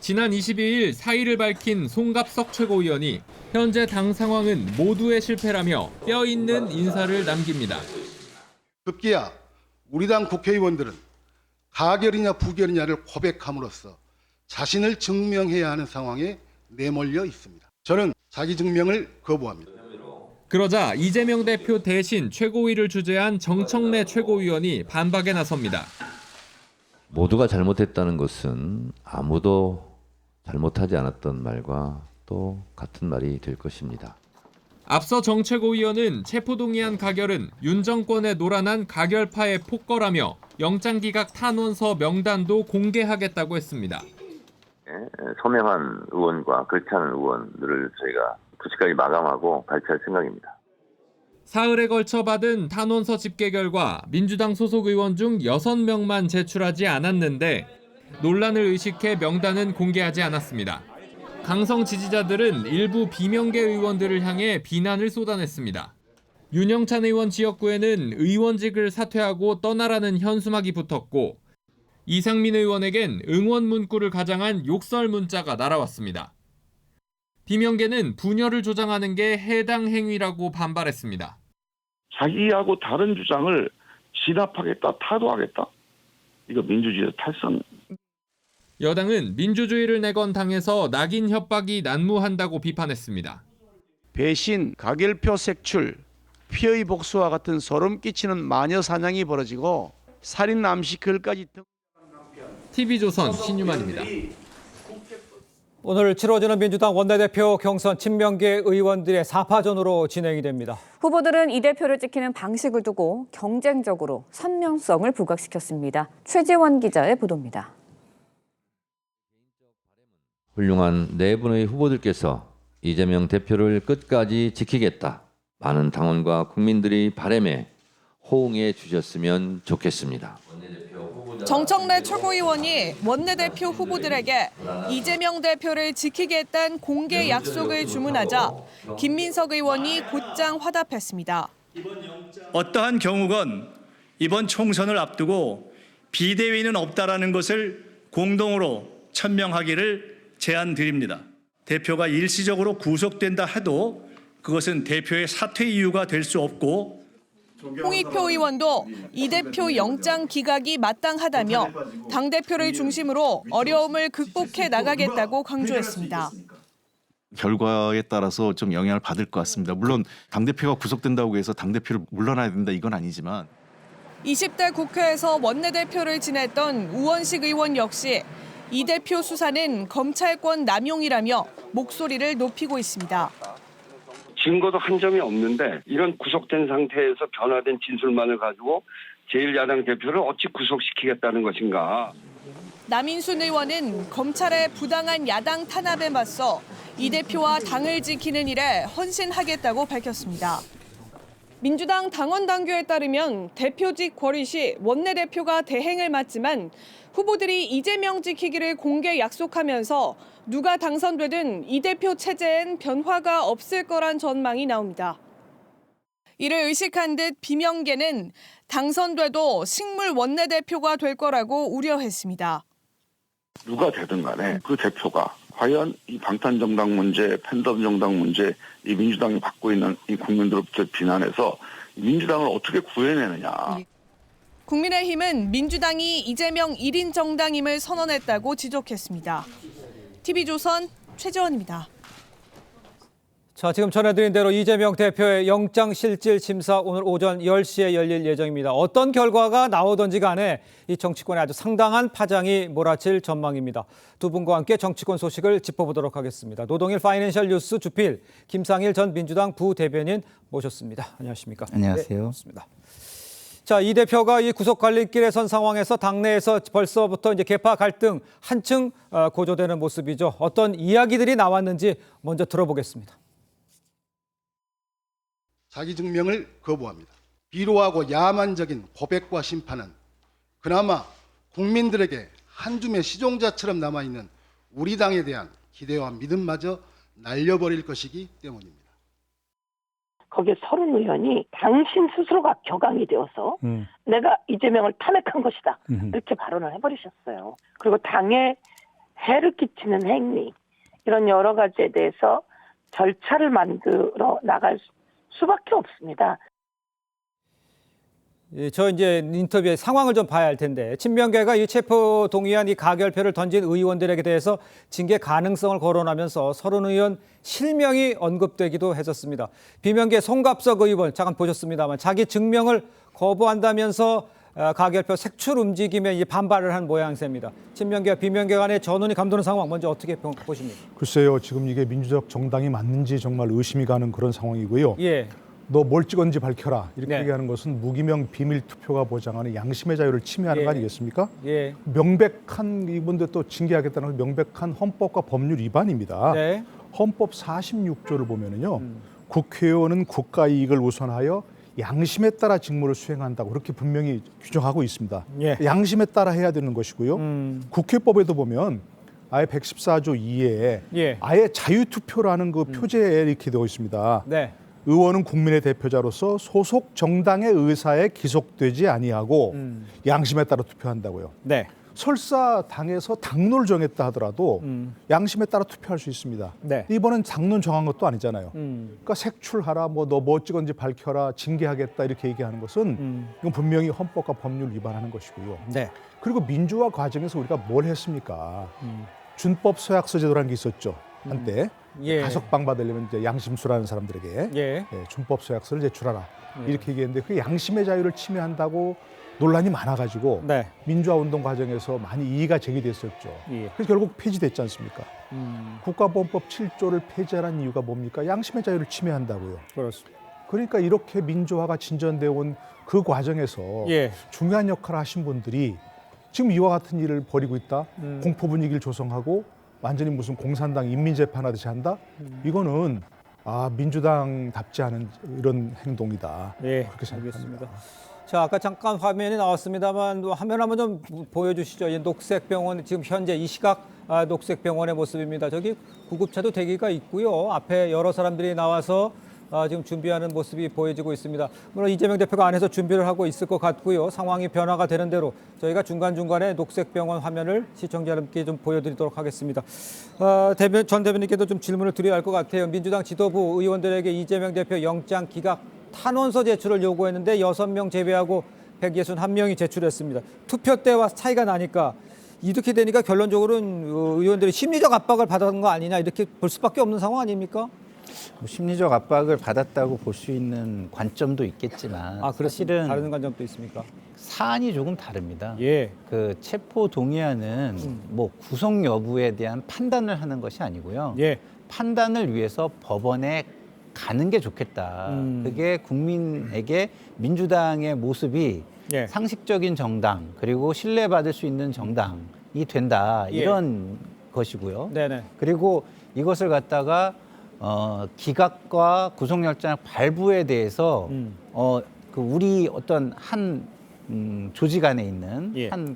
지난 22일 사의를 밝힌 송갑석 최고위원이 현재 당 상황은 모두의 실패라며 뼈 있는 인사를 남깁니다. 급기야 우리 당 국회의원들은 가결이냐 부결이냐를 고백함으로써 자신을 증명해야 하는 상황에 내몰려 있습니다. 저는 자기 증명을 거부합니다. 그러자 이재명 대표 대신 최고위를 주재한 정청래 최고위원이 반박에 나섭니다. 모두가 잘못했다는 것은 아무도 잘못하지 않았던 말과 또 같은 말이 될 것입니다. 앞서 정 최고위원은 체포동의안 가결은 윤 정권에 노란한 가결파의 폭거라며 영장기각 탄원서 명단도 공개하겠다고 했습니다. 소명한 의원과 그렇지 않은 의원들을 저희가 2시까지 마감하고 발표할 생각입니다. 사흘에 걸쳐 받은 탄원서 집계 결과 민주당 소속 의원 중 6명만 제출하지 않았는데 논란을 의식해 명단은 공개하지 않았습니다. 강성 지지자들은 일부 비명계 의원들을 향해 비난을 쏟아냈습니다. 윤영찬 의원 지역구에는 의원직을 사퇴하고 떠나라는 현수막이 붙었고 이상민 의원에겐 응원 문구를 가장한 욕설 문자가 날아왔습니다. 비명계는 분열을 조장하는 게 해당 행위라고 반발했습니다. 자기하고 다른 주장을 진압하겠다, 타도하겠다? 이거 민주주의의 탈선. 여당은 민주주의를 내건 당에서 낙인 협박이 난무한다고 비판했습니다. 배신, 가결표 색출, 피의 복수와 같은 소름 끼치는 마녀 사냥이 벌어지고 살인 암시 글까지 TV조선 신유만입니다. 오늘 치러지는 민주당 원내대표 경선 친명계 의원들의 4파전으로 진행이 됩니다. 후보들은 이 대표를 지키는 방식을 두고 경쟁적으로 선명성을 부각시켰습니다. 최지원 기자의 보도입니다. 훌륭한 네 분의 후보들께서 이재명 대표를 끝까지 지키겠다. 많은 당원과 국민들이 바람에 호응해 주셨으면 좋겠습니다. 정청래 최고위원이 원내대표 후보들에게 이재명 대표를 지키겠다는 공개 약속을 주문하자 김민석 의원이 곧장 화답했습니다. 어떠한 경우건 이번 총선을 앞두고 비대위는 없다라는 것을 공동으로 천명하기를 제안드립니다. 대표가 일시적으로 구속된다 해도 그것은 대표의 사퇴 이유가 될 수 없고 홍익표 의원도 이 대표 영장 기각이 마땅하다며 당대표를 중심으로 어려움을 극복해 나가겠다고 강조했습니다. 결과에 따라서 좀 영향을 받을 것 같습니다. 물론 당대표가 구속된다고 해서 당대표를 물러나야 된다 이건 아니지만 20대 국회에서 원내대표를 지냈던 우원식 의원 역시 이 대표 수사는 검찰권 남용이라며 목소리를 높이고 있습니다. 증거도 한 점이 없는데 이런 구속된 상태에서 변화된 진술만을 가지고 제1야당 대표를 어찌 구속시키겠다는 것인가. 남인순 의원은 검찰의 부당한 야당 탄압에 맞서 이 대표와 당을 지키는 일에 헌신하겠다고 밝혔습니다. 민주당 당원 당규에 따르면 대표직 권리 시 원내대표가 대행을 맡지만 후보들이 이재명 지키기를 공개 약속하면서 누가 당선되든 이 대표 체제엔 변화가 없을 거란 전망이 나옵니다. 이를 의식한 듯 비명계는 당선돼도 식물 원내대표가 될 거라고 우려했습니다. 누가 되든 간에 그 대표가 과연 이 방탄정당 문제, 팬덤 정당 문제, 이 민주당이 받고 있는 이 국민들로부터 비난해서 민주당을 어떻게 구해내느냐. 국민의힘은 민주당이 이재명 1인 정당임을 선언했다고 지적했습니다. TV조선 최지원입니다. 자, 지금 전해드린 대로 이재명 대표의 영장실질심사 오늘 오전 10시에 열릴 예정입니다. 어떤 결과가 나오든지 간에 이 정치권에 아주 상당한 파장이 몰아칠 전망입니다. 두 분과 함께 정치권 소식을 짚어보도록 하겠습니다. 노동일 파이낸셜 뉴스 주필 김상일 전 민주당 부대변인 모셨습니다. 안녕하십니까? 안녕하세요. 네, 좋습니다. 자, 이 대표가 이 구속 갈림길에 선 상황에서 당내에서 벌써부터 이제 계파 갈등 한층 고조되는 모습이죠. 어떤 이야기들이 나왔는지 먼저 들어보겠습니다. 자기 증명을 거부합니다. 비로하고 야만적인 고백과 심판은 그나마 국민들에게 한 줌의 시종자처럼 남아있는 우리 당에 대한 기대와 믿음마저 날려버릴 것이기 때문입니다. 거기에 서른 의원이 당신 스스로가 격앙이 되어서 내가 이재명을 탄핵한 것이다. 이렇게 발언을 해버리셨어요. 그리고 당에 해를 끼치는 행위, 이런 여러 가지에 대해서 절차를 만들어 나갈 수밖에 없습니다. 저 이제 인터뷰의 상황을 좀 봐야 할 텐데 친명계가 이 체포 동의안 이 가결표를 던진 의원들에게 대해서 징계 가능성을 거론하면서 서른 의원 실명이 언급되기도 했었습니다. 비명계 송갑석 의원 잠깐 보셨습니다만 자기 증명을 거부한다면서 가결표 색출 움직임에 이 반발을 한 모양새입니다. 친명계와 비명계 간의 전운이 감도는 상황 먼저 어떻게 보십니까? 글쎄요, 지금 이게 민주적 정당이 맞는지 정말 의심이 가는 그런 상황이고요. 예. 너 뭘 찍었는지 밝혀라 이렇게 네. 얘기하는 것은 무기명 비밀 투표가 보장하는 양심의 자유를 침해하는 예. 거 아니겠습니까? 예. 명백한 이분들 또 징계하겠다는 명백한 헌법과 법률 위반입니다. 네. 헌법 46조를 보면은요, 국회의원은 국가 이익을 우선하여 양심에 따라 직무를 수행한다고 그렇게 분명히 규정하고 있습니다. 예. 양심에 따라 해야 되는 것이고요. 국회법에도 보면 아예 114조 2에 예. 아예 자유투표라는 그 표제에 이렇게 되어 있습니다. 네. 의원은 국민의 대표자로서 소속 정당의 의사에 기속되지 아니하고 양심에 따라 투표한다고요. 네. 설사 당에서 당론을 정했다 하더라도 양심에 따라 투표할 수 있습니다. 네. 이번엔 당론 정한 것도 아니잖아요. 그러니까 색출하라, 뭐 너 뭐 찍었는지 밝혀라, 징계하겠다 이렇게 얘기하는 것은 이건 분명히 헌법과 법률 위반하는 것이고요. 네. 그리고 민주화 과정에서 우리가 뭘 했습니까? 준법 서약서 제도라는 게 있었죠. 한때 예. 가석방 받으려면 이제 양심수라는 사람들에게 예. 준법 서약서를 제출하라 이렇게 얘기했는데 그 양심의 자유를 침해한다고 논란이 많아가지고 네. 민주화 운동 과정에서 많이 이의가 제기됐었죠. 예. 그래서 결국 폐지됐지 않습니까? 국가보안법 7조를 폐지하는 이유가 뭡니까? 양심의 자유를 침해한다고요. 그렇습니다. 그러니까 이렇게 민주화가 진전되어 온 그 과정에서 예. 중요한 역할을 하신 분들이 지금 이와 같은 일을 벌이고 있다. 공포 분위기를 조성하고 완전히 무슨 공산당 인민재판하듯이 한다. 이거는 민주당답지 않은 이런 행동이다. 예, 그렇게 생각합니다. 자, 아까 잠깐 화면이 나왔습니다만 화면 한번 좀 보여주시죠. 이 녹색병원 지금 현재 이 시각 녹색병원의 모습입니다. 저기 구급차도 대기가 있고요. 앞에 여러 사람들이 나와서 지금 준비하는 모습이 보여지고 있습니다. 물론 이재명 대표가 안에서 준비를 하고 있을 것 같고요. 상황이 변화가 되는 대로 저희가 중간중간에 녹색병원 화면을 시청자 여러분께 좀 보여드리도록 하겠습니다. 전 대변인께도 좀 질문을 드려야 할 것 같아요. 민주당 지도부 의원들에게 이재명 대표 영장 기각 탄원서 제출을 요구했는데 6명 제외하고 161명이 제출했습니다. 투표 때와 차이가 나니까 이렇게 되니까 결론적으로는 의원들이 심리적 압박을 받은 거 아니냐 이렇게 볼 수밖에 없는 상황 아닙니까? 심리적 압박을 받았다고 볼 수 있는 관점도 있겠지만 사실은 다른 관점도 있습니까? 사안이 조금 다릅니다. 예. 그 체포 동의안은 뭐 구속 여부에 대한 판단을 하는 것이 아니고요. 예. 판단을 위해서 법원에 가는 게 좋겠다. 그게 국민에게 민주당의 모습이 예. 상식적인 정당 그리고 신뢰받을 수 있는 정당이 된다. 이런 것이고요. 네네. 그리고 이것을 갖다가 기각과 구속영장 발부에 대해서 그 우리 어떤 한 조직 안에 있는 예. 한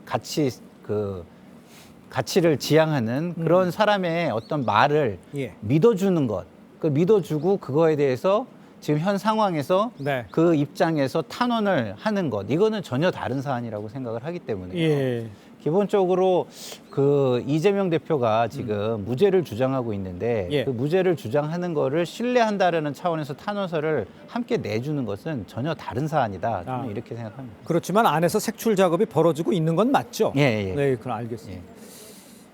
가치를 지향하는 그런 사람의 어떤 말을 예. 믿어주는 것, 그 믿어주고 그거에 대해서 지금 현 상황에서 네. 그 입장에서 탄원을 하는 것, 이거는 전혀 다른 사안이라고 생각을 하기 때문에. 예. 기본적으로 그 이재명 대표가 지금 무죄를 주장하고 있는데 예. 그 무죄를 주장하는 거를 신뢰한다라는 차원에서 탄원서를 함께 내주는 것은 전혀 다른 사안이다. 저는 이렇게 생각합니다. 그렇지만 안에서 색출 작업이 벌어지고 있는 건 맞죠? 예. 네, 그럼 알겠습니다.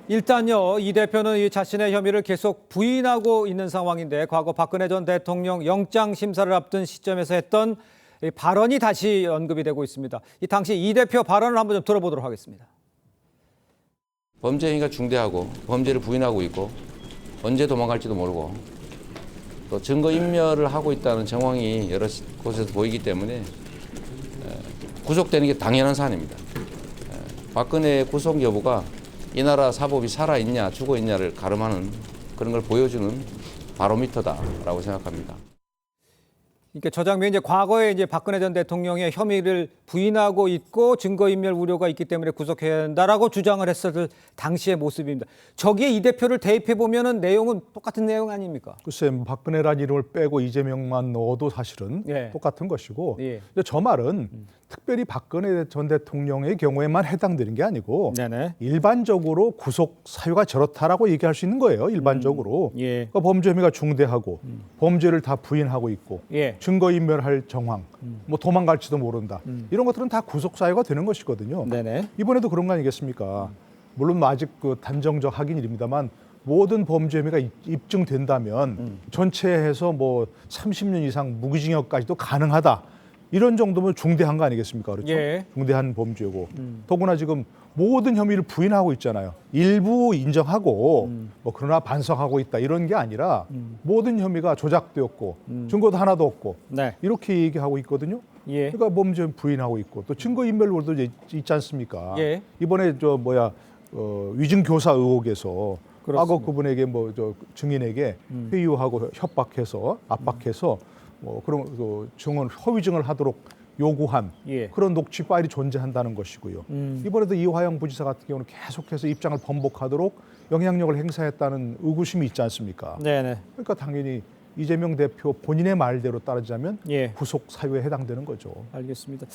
일단요, 이 대표는 이 자신의 혐의를 계속 부인하고 있는 상황인데 과거 박근혜 전 대통령 영장 심사를 앞둔 시점에서 했던 이 발언이 다시 언급이 되고 있습니다. 이 당시 이 대표 발언을 한번 좀 들어보도록 하겠습니다. 범죄 행위가 중대하고 범죄를 부인하고 있고 언제 도망갈지도 모르고 또 증거인멸을 하고 있다는 정황이 여러 곳에서 보이기 때문에 구속되는 게 당연한 사안입니다. 박근혜의 구속 여부가 이 나라 사법이 살아있냐 죽어있냐를 가름하는 그런 걸 보여주는 바로미터다라고 생각합니다. 그러니까 저 장면이 이제 과거에 이제 박근혜 전 대통령의 혐의를 부인하고 있고 증거인멸 우려가 있기 때문에 구속해야 한다라고 주장을 했었을 당시의 모습입니다. 저기에 이 대표를 대입해 보면은 내용은 똑같은 내용 아닙니까? 글쎄, 박근혜란 이름을 빼고 이재명만 넣어도 사실은 똑같은 것이고, 근데 저 말은 특별히 박근혜 전 대통령의 경우에만 해당되는 게 아니고 일반적으로 구속 사유가 저렇다라고 얘기할 수 있는 거예요. 일반적으로. 그러니까 범죄 혐의가 중대하고 범죄를 다 부인하고 있고 증거인멸할 정황, 뭐 도망갈지도 모른다. 이런 것들은 다 구속 사유가 되는 것이거든요. 이번에도 그런 거 아니겠습니까? 물론 아직 그 단정적 확인일입니다만 모든 범죄 혐의가 입증된다면 전체해서 뭐 30년 이상 무기징역까지도 가능하다. 이런 정도면 중대한 거 아니겠습니까? 그렇죠? 중대한 범죄고. 더구나 지금 모든 혐의를 부인하고 있잖아요. 일부 인정하고 뭐 그러나 반성하고 있다 이런 게 아니라 모든 혐의가 조작되었고 증거도 하나도 없고 이렇게 얘기하고 있거든요. 그러니까 범죄 부인하고 있고 또 증거인멸도 있지 않습니까? 이번에 위증교사 의혹에서 과거 그분에게 증인에게 회유하고 협박해서 압박해서 그런 증언 허위증을 하도록 요구한 그런 녹취 파일이 존재한다는 것이고요. 이번에도 이화영 부지사 같은 경우는 계속해서 입장을 번복하도록 영향력을 행사했다는 의구심이 있지 않습니까? 그러니까 당연히 이재명 대표 본인의 말대로 따르자면 구속 사유에 해당되는 거죠. 알겠습니다.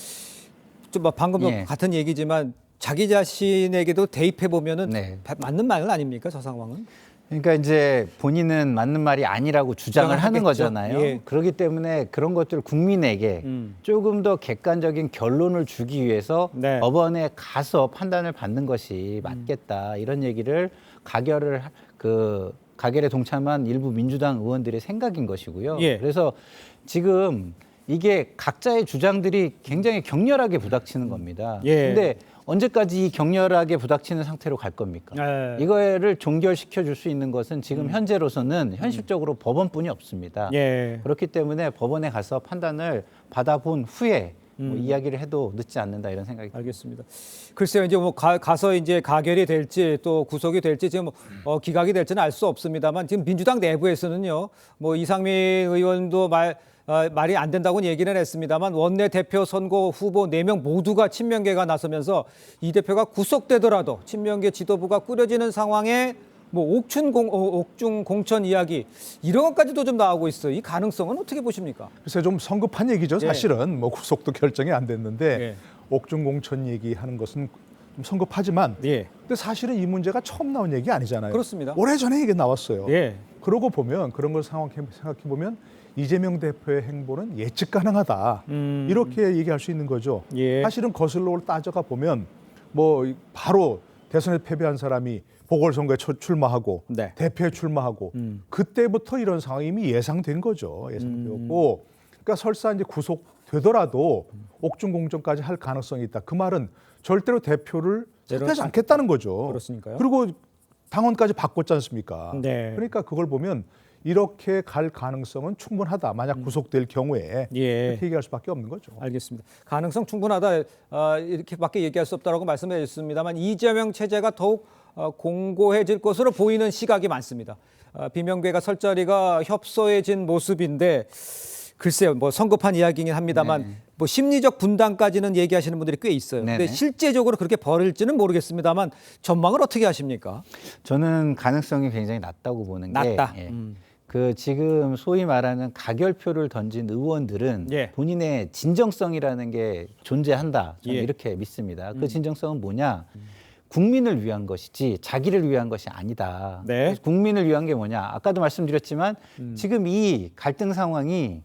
좀 방금도 같은 얘기지만 자기 자신에게도 대입해 보면은 맞는 말은 아닙니까? 저 상황은? 그러니까 이제 본인은 맞는 말이 아니라고 주장을 하는 거잖아요. 그렇기 때문에 그런 것들을 국민에게 조금 더 객관적인 결론을 주기 위해서 법원에 가서 판단을 받는 것이 맞겠다. 이런 얘기를 가결에 동참한 일부 민주당 의원들의 생각인 것이고요. 그래서 지금 이게 각자의 주장들이 굉장히 격렬하게 부닥치는 겁니다. 예. 근데 언제까지 이 격렬하게 부닥치는 상태로 갈 겁니까? 예. 이거를 종결시켜 줄 수 있는 것은 지금 현재로서는 현실적으로 법원뿐이 없습니다. 예. 그렇기 때문에 법원에 가서 판단을 받아본 후에 뭐 이야기를 해도 늦지 않는다 이런 생각이 듭니다. 알겠습니다. 글쎄요, 이제 뭐 가서 이제 가결이 될지 또 구속이 될지 지금 기각이 될지는 알 수 없습니다만 지금 민주당 내부에서는요, 뭐 이상민 의원도 말이 안 된다고는 얘기는 했습니다만 원내 대표 선거 후보 4명 모두가 친명계가 나서면서 이 대표가 구속되더라도 친명계 지도부가 꾸려지는 상황에 뭐 옥중 공천 이야기 이런 것까지도 좀 나오고 있어요. 이 가능성은 어떻게 보십니까? 글쎄 좀 성급한 얘기죠. 사실은 뭐 구속도 결정이 안 됐는데 예. 옥중 공천 얘기하는 것은 좀 성급하지만 예. 근데 사실은 이 문제가 처음 나온 얘기 아니잖아요. 그렇습니다. 오래전에 이게 나왔어요. 예. 그러고 보면 그런 걸 생각해 보면 이재명 대표의 행보는 예측 가능하다. 이렇게 얘기할 수 있는 거죠. 예. 사실은 거슬러 따져가 보면 뭐 바로 대선에 패배한 사람이 보궐선거에 출마하고 네. 대표에 출마하고 그때부터 이런 상황이 이미 예상된 거죠. 예상되었고 그러니까 설사 이제 구속되더라도 옥중 공천까지 할 가능성이 있다. 그 말은 절대로 대표를 사퇴하지 않겠다는 거죠. 그렇습니까요? 그리고 당원까지 바꿨지 않습니까? 네. 그러니까 그걸 보면 이렇게 갈 가능성은 충분하다. 만약 구속될 경우에 예. 이렇게 얘기할 수밖에 없는 거죠. 알겠습니다. 가능성 충분하다 이렇게밖에 얘기할 수 없다라고 말씀해 주셨습니다만 이재명 체제가 더욱 공고해질 것으로 보이는 시각이 많습니다. 비명계가 설 자리가 협소해진 모습인데 글쎄요, 뭐 성급한 이야기긴 합니다만 뭐 심리적 분단까지는 얘기하시는 분들이 꽤 있어요. 근데 실제적으로 그렇게 벌일지는 모르겠습니다만 전망을 어떻게 하십니까? 저는 가능성이 굉장히 낮다고 보는 게 낮다. 그 지금 소위 말하는 가결표를 던진 의원들은 예. 본인의 진정성이라는 게 존재한다. 저는 예. 이렇게 믿습니다. 그 진정성은 뭐냐? 국민을 위한 것이지 자기를 위한 것이 아니다. 네. 국민을 위한 게 뭐냐? 아까도 말씀드렸지만 지금 이 갈등 상황이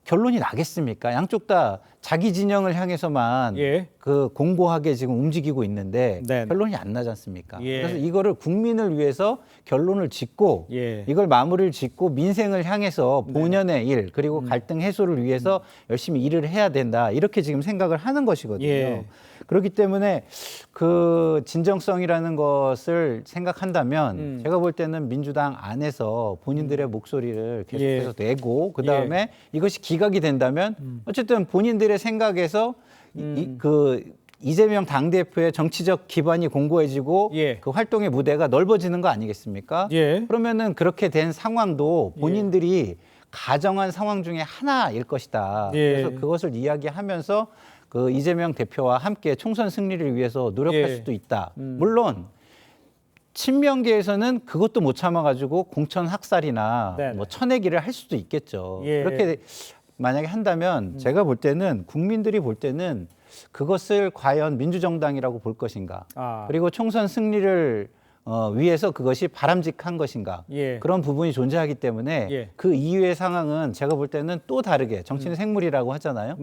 결론이 나겠습니까? 양쪽 다 자기 진영을 향해서만 예. 그 공고하게 지금 움직이고 있는데 네. 결론이 안 나지 않습니까? 예. 그래서 이거를 국민을 위해서 결론을 짓고 예. 이걸 마무리를 짓고 민생을 향해서 본연의 일 그리고 갈등 해소를 위해서 열심히 일을 해야 된다. 이렇게 지금 생각을 하는 것이거든요. 예. 그렇기 때문에 그 진정성이라는 것을 생각한다면 제가 볼 때는 민주당 안에서 본인들의 목소리를 계속해서 내고 그다음에 이것이 기각이 된다면 어쨌든 본인들의 생각에서 그 이재명 당대표의 정치적 기반이 공고해지고 그 활동의 무대가 넓어지는 거 아니겠습니까? 그러면은 그렇게 된 상황도 본인들이 가정한 상황 중에 하나일 것이다. 그래서 그것을 이야기하면서 그 이재명 대표와 함께 총선 승리를 위해서 노력할 수도 있다. 물론 친명계에서는 그것도 못 참아가지고 공천 학살이나 뭐 쳐내기를 할 수도 있겠죠. 그렇게 만약에 한다면 제가 볼 때는 국민들이 볼 때는 그것을 과연 민주정당이라고 볼 것인가. 그리고 총선 승리를 위해서 그것이 바람직한 것인가. 그런 부분이 존재하기 때문에 그 이후의 상황은 제가 볼 때는 또 다르게 정치는 생물이라고 하잖아요.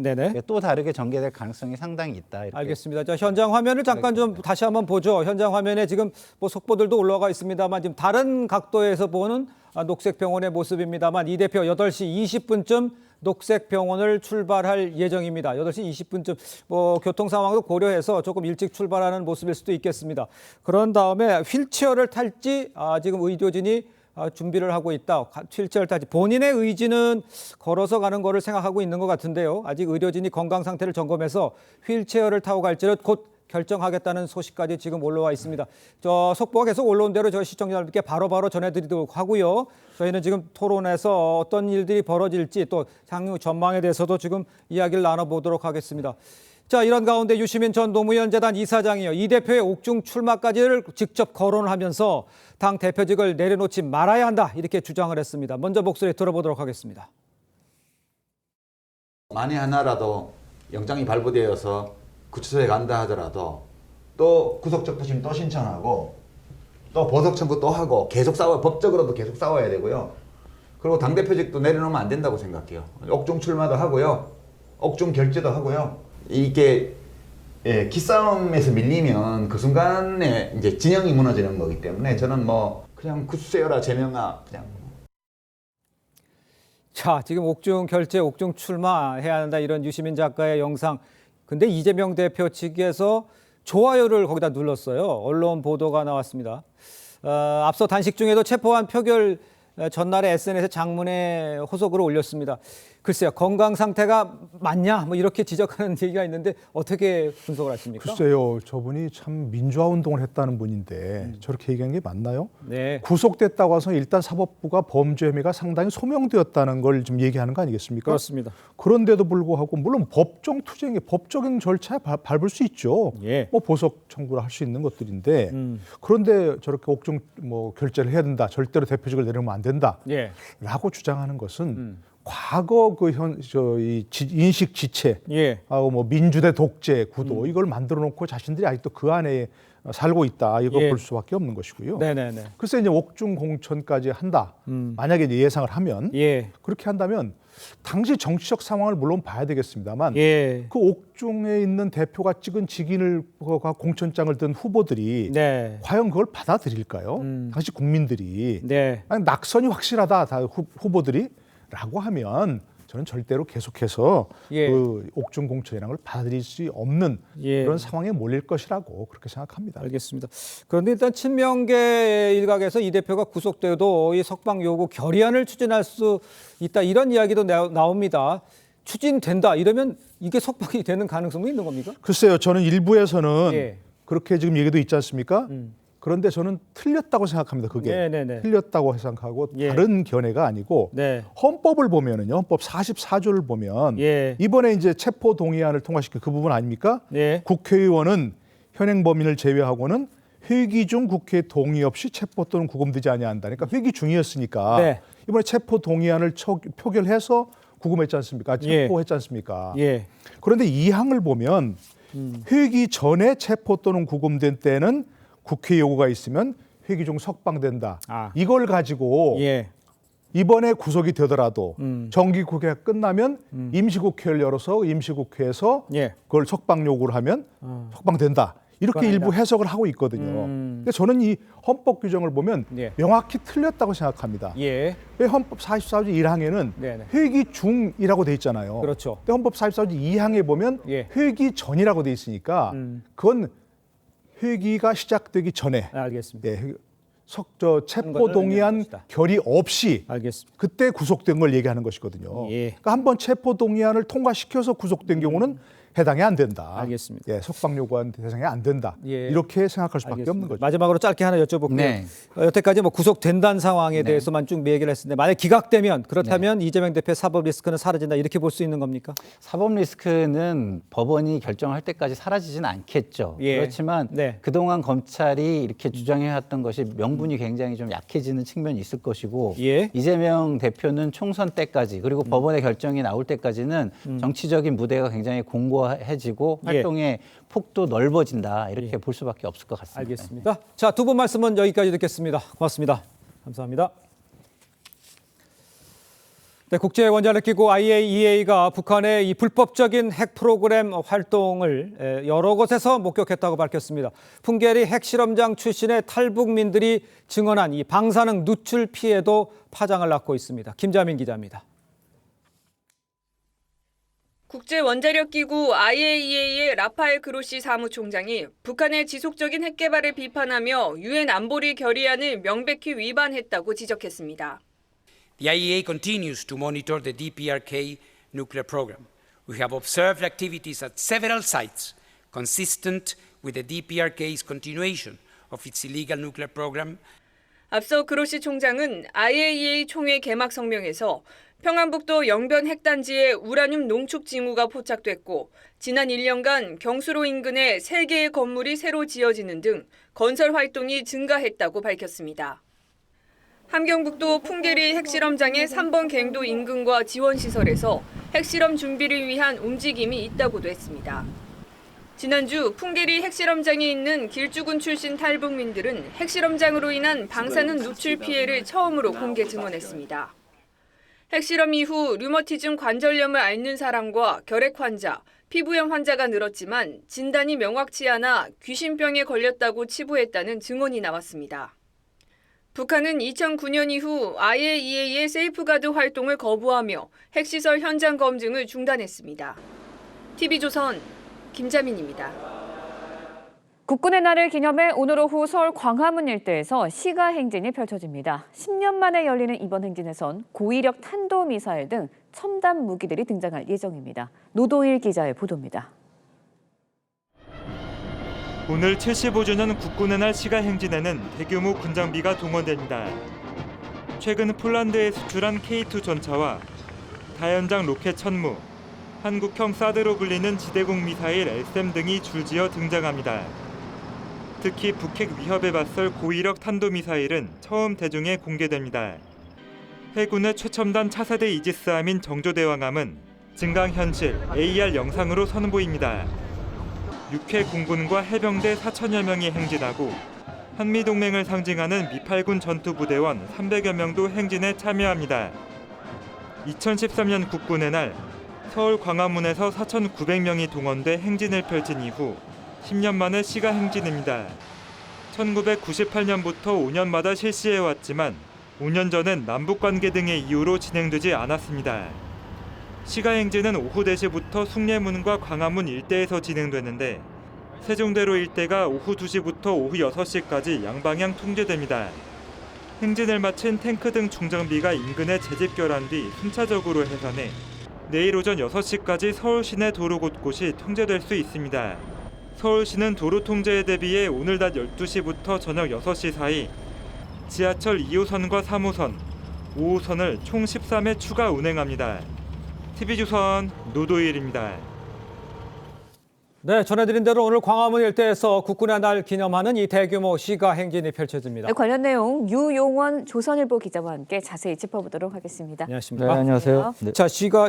또 다르게 전개될 가능성이 상당히 있다. 이렇게. 알겠습니다. 자, 현장 화면을 잠깐 좀 다시 한번 보죠. 현장 화면에 지금 뭐 속보들도 올라가 있습니다만 지금 다른 각도에서 보는 녹색병원의 모습입니다만 이 대표 8시 20분쯤 녹색병원을 출발할 예정입니다. 8시 20분쯤 뭐 교통 상황도 고려해서 조금 일찍 출발하는 모습일 수도 있겠습니다. 그런 다음에 휠체어를 탈지 지금 의료진이 준비를 하고 있다. 휠체어를 탈지 본인의 의지는 걸어서 가는 거를 생각하고 있는 것 같은데요. 아직 의료진이 건강 상태를 점검해서 휠체어를 타고 갈지를 곧 결정하겠다는 소식까지 지금 올라와 있습니다. 저 속보가 계속 올라온 대로 저희 시청자분들께 바로바로 전해드리도록 하고요. 저희는 지금 토론에서 어떤 일들이 벌어질지 또 향후 전망에 대해서도 지금 이야기를 나눠보도록 하겠습니다. 자, 이런 가운데 유시민 전 노무현 재단 이사장이요. 이 대표의 옥중 출마까지를 직접 거론을 하면서 당 대표직을 내려놓지 말아야 한다 이렇게 주장을 했습니다. 먼저 목소리 들어보도록 하겠습니다. 만에 하나라도 영장이 발부되어서 구치소에 간다 하더라도 또 구속적부심 또 신청하고 또 보석 청구 또 하고 계속 싸워 법적으로도 계속 싸워야 되고요. 그리고 당대표직도 내려놓으면 안 된다고 생각해요. 옥중 출마도 하고요. 옥중 결재도 하고요. 이게 기싸움에서 밀리면 그 순간에 이제 진영이 무너지는 거기 때문에 저는 뭐 그냥 구수세요라 제명아 그냥 자, 지금 옥중 결재, 옥중 출마해야 한다 이런 유시민 작가의 영상. 근데 이재명 대표 측에서 좋아요를 거기다 눌렀어요. 언론 보도가 나왔습니다. 앞서 단식 중에도 체포안 표결 전날에 SNS에 장문의 호속으로 올렸습니다. 글쎄요, 건강 상태가 맞냐? 뭐 이렇게 지적하는 얘기가 있는데 어떻게 분석을 하십니까? 글쎄요, 저분이 참 민주화 운동을 했다는 분인데 저렇게 얘기한 게 맞나요? 네. 구속됐다고 해서 일단 사법부가 범죄 혐의가 상당히 소명되었다는 걸 좀 얘기하는 거 아니겠습니까? 그렇습니다. 그런데도 불구하고 물론 법정 투쟁의 법적인 절차에 밟을 수 있죠. 예. 뭐 보석 청구를 할 수 있는 것들인데 그런데 저렇게 옥중 결재를 해야 된다. 절대로 대표직을 내려놓으면 안 된다. 예. 라고 주장하는 것은 과거 이 인식 지체, 예. 뭐 민주대 독재 구도 이걸 만들어 놓고 자신들이 아직도 그 안에 살고 있다. 이거 예. 볼 수밖에 없는 것이고요. 네네네. 글쎄 이제 옥중 공천까지 한다. 만약에 이제 예상을 하면 예. 그렇게 한다면 당시 정치적 상황을 물론 봐야 되겠습니다만 예. 그 옥중에 있는 대표가 찍은 직인을 공천장을 든 후보들이 네. 과연 그걸 받아들일까요? 당시 국민들이 네. 아니, 낙선이 확실하다 다 후보들이 라고 하면 저는 절대로 계속해서 예. 그 옥중 공천이라는 걸 받아들일 수 없는 예. 그런 상황에 몰릴 것이라고 그렇게 생각합니다. 알겠습니다. 그런데 일단 친명계 일각에서 이 대표가 구속돼도 이 석방 요구 결의안을 추진할 수 있다 이런 이야기도 나옵니다. 추진된다 이러면 이게 석방이 되는 가능성도 있는 겁니까? 글쎄요, 저는 일부에서는 예. 그렇게 지금 얘기도 있지 않습니까? 그런데 저는 틀렸다고 생각합니다. 그게 네네네. 틀렸다고 생각하고 예. 다른 견해가 아니고 네. 헌법을 보면은요, 헌법 44조를 보면 예. 이번에 이제 체포 동의안을 통과시킨 그 부분 아닙니까? 예. 국회의원은 현행 범인을 제외하고는 회기 중 국회 동의 없이 체포 또는 구금되지 아니한다. 그러니까 회기 중이었으니까 네. 이번에 체포 동의안을 표결해서 구금했지 않습니까? 체포했지 않습니까? 예. 그런데 이 항을 보면 회기 전에 체포 또는 구금된 때는 국회 요구가 있으면 회기 중 석방된다. 이걸 가지고 예. 이번에 구속이 되더라도 정기국회가 끝나면 임시국회를 열어서 임시국회에서 예. 그걸 석방 요구를 하면 석방된다. 이렇게 일부 해석을 하고 있거든요. 근데 저는 이 헌법 규정을 보면 예. 명확히 틀렸다고 생각합니다. 예. 왜 헌법 44조 1항에는 네네. 회기 중이라고 돼 있잖아요. 그렇죠. 근데 헌법 44조 2항에 보면 예. 회기 전이라고 돼 있으니까 그건 회기가 시작되기 전에 알겠습니다. 예, 체포 동의안 결의 없이 알겠습니다. 그때 구속된 걸 얘기하는 것이거든요. 예. 그러니까 한번 체포 동의안을 통과시켜서 구속된 경우는 해당이 안 된다. 알겠습니다. 예, 석방 요구한 대상이 안 된다. 예. 이렇게 생각할 수밖에 알겠습니다. 없는 거죠. 마지막으로 짧게 하나 여쭤볼게요. 네. 여태까지 뭐 구속된다는 상황에 대해서만 쭉 얘기를 했는데 만약 기각되면 그렇다면 이재명 대표의 사법 리스크는 사라진다 이렇게 볼 수 있는 겁니까? 사법 리스크는 법원이 결정할 때까지 사라지지는 않겠죠. 예. 그렇지만 네. 그동안 검찰이 이렇게 주장해왔던 것이 명분이 굉장히 좀 약해지는 측면이 있을 것이고 예. 이재명 대표는 총선 때까지 그리고 법원의 결정이 나올 때까지는 정치적인 무대가 굉장히 공고해지고 예. 활동의 폭도 넓어진다 이렇게 볼 수밖에 없을 것 같습니다. 알겠습니다. 자, 두 분 말씀은 여기까지 듣겠습니다. 고맙습니다. 감사합니다. 네, 국제원자력기구 IAEA가 북한의 이 불법적인 핵 프로그램 활동을 여러 곳에서 목격했다고 밝혔습니다. 풍계리 핵실험장 출신의 탈북민들이 증언한 이 방사능 누출 피해도 파장을 낳고 있습니다. 김자민 기자입니다. 국제원자력기구 IAEA의 라파엘 그로시 사무총장이 북한의 지속적인 핵 개발을 비판하며 유엔 안보리 결의안을 명백히 위반했다고 지적했습니다. The IAEA continues to monitor the DPRK nuclear program. We have observed activities at several sites consistent with the DPRK's continuation of its illegal nuclear program. 앞서 그로시 총장은 IAEA 총회 개막 성명에서 평안북도 영변 핵단지에 우라늄 농축 징후가 포착됐고 지난 1년간 경수로 인근에 3개의 건물이 새로 지어지는 등 건설 활동이 증가했다고 밝혔습니다. 함경북도 풍계리 핵실험장의 3번 갱도 인근과 지원시설에서 핵실험 준비를 위한 움직임이 있다고도 했습니다. 지난주 풍계리 핵실험장에 있는 길주군 출신 탈북민들은 핵실험장으로 인한 방사능 누출 피해를 처음으로 공개 증언했습니다. 핵실험 이후 류머티즘 관절염을 앓는 사람과 결핵 환자, 피부염 환자가 늘었지만 진단이 명확치 않아 귀신병에 걸렸다고 치부했다는 증언이 나왔습니다. 북한은 2009년 이후 IAEA의 세이프가드 활동을 거부하며 핵시설 현장 검증을 중단했습니다. TV조선 김자민입니다. 국군의 날을 기념해 오늘 오후 서울 광화문 일대에서 시가 행진이 펼쳐집니다. 10년 만에 열리는 이번 행진에선 고위력 탄도미사일 등 첨단 무기들이 등장할 예정입니다. 노도일 기자의 보도입니다. 오늘 75주년 국군의 날 시가 행진에는 대규모 군장비가 동원됩니다. 최근 폴란드에 수출한 K2 전차와 다연장 로켓 천무, 한국형 사드로 불리는 지대공 미사일 SM 등이 줄지어 등장합니다. 특히 북핵 위협에 맞설 고위력 탄도미사일은 처음 대중에 공개됩니다. 해군의 최첨단 차세대 이지스함인 정조대왕함은 증강현실 AR 영상으로 선보입니다. 6회 공군과 해병대 4천여 명이 행진하고 한미동맹을 상징하는 미8군 전투부대원 300여 명도 행진에 참여합니다. 2013년 국군의 날 서울 광화문에서 4,900명이 동원돼 행진을 펼친 이후 10년 만에 시가 행진입니다. 1998년부터 5년마다 실시해왔지만 5년 전엔 남북관계 등의 이유로 진행되지 않았습니다. 시가 행진은 오후 4시부터 숭례문과 광화문 일대에서 진행되는데 세종대로 일대가 오후 2시부터 오후 6시까지 양방향 통제됩니다. 행진을 마친 탱크 등 중장비가 인근에 재집결한 뒤 순차적으로 해산해 내일 오전 6시까지 서울 시내 도로 곳곳이 통제될 수 있습니다. 서울시는 도로 통제에 대비해 오늘 낮 12시부터 저녁 6시 사이 지하철 2호선과 3호선, 5호선을 총 13회 추가 운행합니다. TV조선 노도일입니다. 네, 전해드린 대로 오늘 광화문 일대에서 국군의 날 기념하는 이 대규모 시가 행진이 펼쳐집니다. 네, 관련 내용 유용원 조선일보 기자와 함께 자세히 짚어보도록 하겠습니다. 안녕하십니까? 네, 안녕하세요. 네. 자, 시가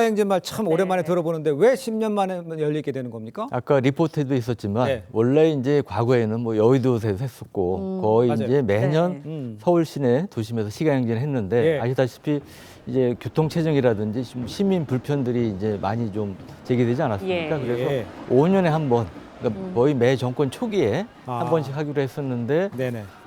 행진 말 참 오랜만에 들어보는데 왜 10년 만에 열리게 되는 겁니까? 아까 리포트에도 있었지만 원래 이제 과거에는 뭐 여의도에서 했었고 거의 맞아요. 이제 매년 서울 시내 도심에서 시가 행진을 했는데 아시다시피 이제 교통체증이라든지 시민 불편들이 이제 많이 좀 제기되지 않았습니까? 그래서 5년에 한 번, 그러니까 거의 매 정권 초기에 한 번씩 하기로 했었는데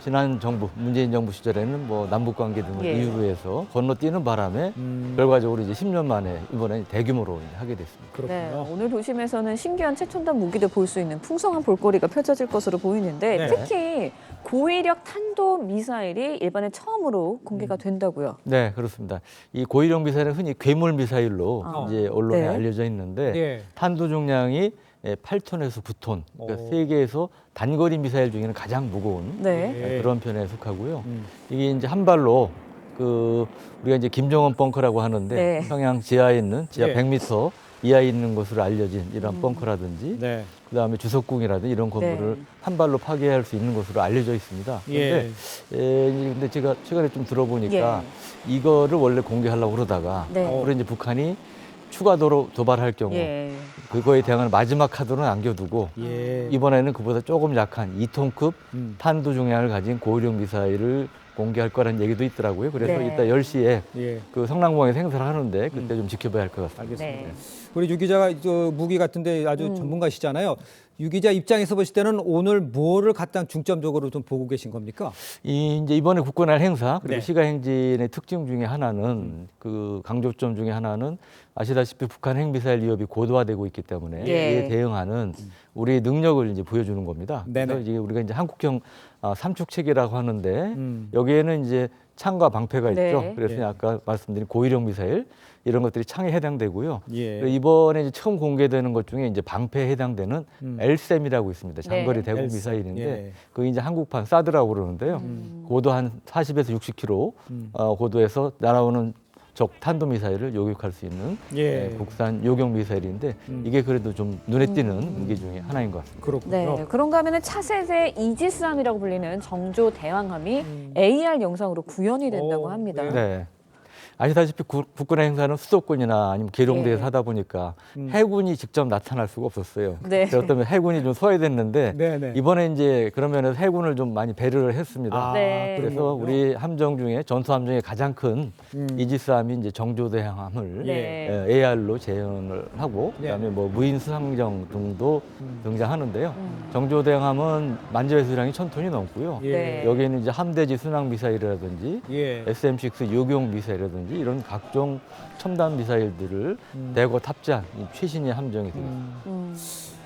지난 정부, 문재인 정부 시절에는 뭐 남북관계 등을 이유로 해서 건너뛰는 바람에 결과적으로 이제 10년 만에 이번에 대규모로 이제 하게 됐습니다. 그렇군요. 네, 오늘 도심에서는 신기한 최첨단 무기도 볼 수 있는 풍성한 볼거리가 펼쳐질 것으로 보이는데 특히 고위력 탄도 미사일이 일반에 처음으로 공개가 된다고요? 네, 그렇습니다. 이 고위력 미사일은 흔히 괴물 미사일로 이제 언론에 알려져 있는데 탄도 중량이 8톤에서 9톤, 그러니까 세계에서 단거리 미사일 중에는 가장 무거운 그런 편에 속하고요. 이게 이제 한 발로 우리가 이제 김정은 벙커라고 하는데 평양 지하에 있는 지하 100m 이하에 있는 것으로 알려진 이런 벙커라든지 그다음에 주석궁이라든지 이런 건물을 한 발로 파괴할 수 있는 것으로 알려져 있습니다. 근데 제가 최근에 좀 들어보니까 이거를 원래 공개하려고 그러다가 그걸 이제 북한이 추가로 도발할 경우 그거에 대항하는 마지막 카드로 남겨두고 이번에는 그보다 조금 약한 2톤급 탄도 중량을 가진 고위력 미사일을 공개할 거라는 얘기도 있더라고요. 그래서 이따 10시에 그 성남공항에서 행사를 하는데 그때 좀 지켜봐야 할 것 같습니다. 알겠습니다. 우리 유 기자가 무기 같은데 아주 전문가시잖아요. 유 기자 입장에서 보실 때는 오늘 뭐를 가장 중점적으로 좀 보고 계신 겁니까? 이제 이번에 국군의 날 행사 그리고 시가 행진의 특징 중에 하나는 그 강조점 중에 하나는 아시다시피 북한 핵미사일 위협이 고도화되고 있기 때문에 이에 대응하는 우리의 능력을 이제 보여주는 겁니다. 그래서 이제 우리가 이제 한국형 삼축 체계라고 하는데 여기에는 이제 창과 방패가 있죠. 그래서 아까 말씀드린 고위력 미사일 이런 것들이 창에 해당되고요. 이번에 이제 처음 공개되는 것 중에 이제 방패에 해당되는 LSAM이라고 있습니다. 장거리 대공 미사일인데 그게 이제 한국판 사드라고 그러는데요. 고도 한 40에서 60km 고도에서 날아오는 적 탄도미사일을 요격할 수 있는 국산 요격 미사일인데 이게 그래도 좀 눈에 띄는 무기 중에 하나인 것 같습니다. 그렇군요. 네, 그런가 하면 차세대 이지스함이라고 불리는 정조 대왕함이 AR 영상으로 구현이 된다고 합니다. 네. 아시다시피 국군의 행사는 수도권이나 아니면 계룡대에서 네. 하다 보니까 해군이 직접 나타날 수가 없었어요. 네. 그렇다면 해군이 좀 소외됐는데 네. 이번에 이제 그러면은 해군을 좀 많이 배려를 했습니다. 네. 그래서 우리 함정 중에 전투 함정의 가장 큰 이지스함이 이제 정조대함을 네. AR로 재현을 하고 그다음에 뭐 무인 수상정 등도 등장하는데요. 정조대함은 만재 배수량이 1,000톤이 넘고요. 네. 여기에는 이제 함대지 순항 미사일이라든지 예. SM-6 요격 미사일이라든지 이런 각종 첨단 미사일들을 대거 탑재한 이 최신의 함정이 되겠습니다.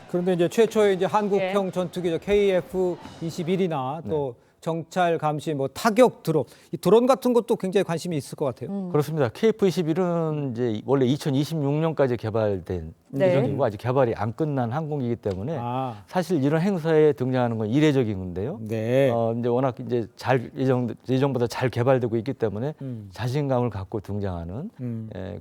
그런데 이제 최초의 이제 한국형 전투기죠. KF-21이나 또 정찰 감시, 뭐 타격 드론, 이 드론 같은 것도 굉장히 관심이 있을 것 같아요. 그렇습니다. KF-21은 이제 원래 2026년까지 개발된 네. 예정이고 아직 개발이 안 끝난 항공기이기 때문에 사실 이런 행사에 등장하는 건 이례적인 건데요. 네. 이제 워낙 이제 잘 예정보다 잘 개발되고 있기 때문에 자신감을 갖고 등장하는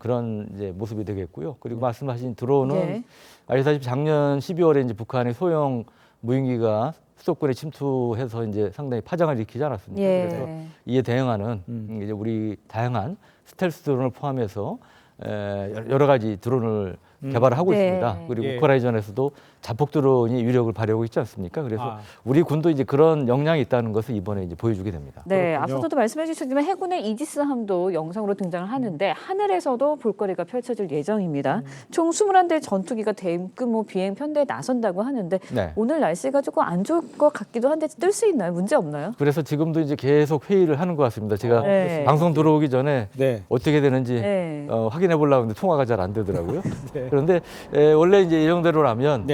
그런 이제 모습이 되겠고요. 그리고 말씀하신 드론은 아시다시피 작년 12월에 이제 북한의 소형 무인기가 수도권에 침투해서 이제 상당히 파장을 일으키지 않았습니까? 예. 그래서 이에 대응하는 이제 우리 다양한 스텔스 드론을 포함해서 여러 가지 드론을 개발을 하고 있습니다. 그리고 우크라이나전에서도 자폭 드론이 위력을 발휘하고 있지 않습니까? 그래서 우리 군도 이제 그런 역량이 있다는 것을 이번에 이제 보여주게 됩니다. 네, 앞서도 말씀해 주셨지만 해군의 이지스함도 영상으로 등장을 하는데 하늘에서도 볼거리가 펼쳐질 예정입니다. 총 21대 전투기가 대규모 비행 편대에 나선다고 하는데 오늘 날씨가 조금 안 좋을 것 같기도 한데 뜰 수 있나요? 문제 없나요? 그래서 지금도 이제 계속 회의를 하는 것 같습니다. 제가 방송 들어오기 전에 어떻게 되는지 확인해 보려고 하는데 통화가 잘 안 되더라고요. 그런데 원래 이제 예정대로라면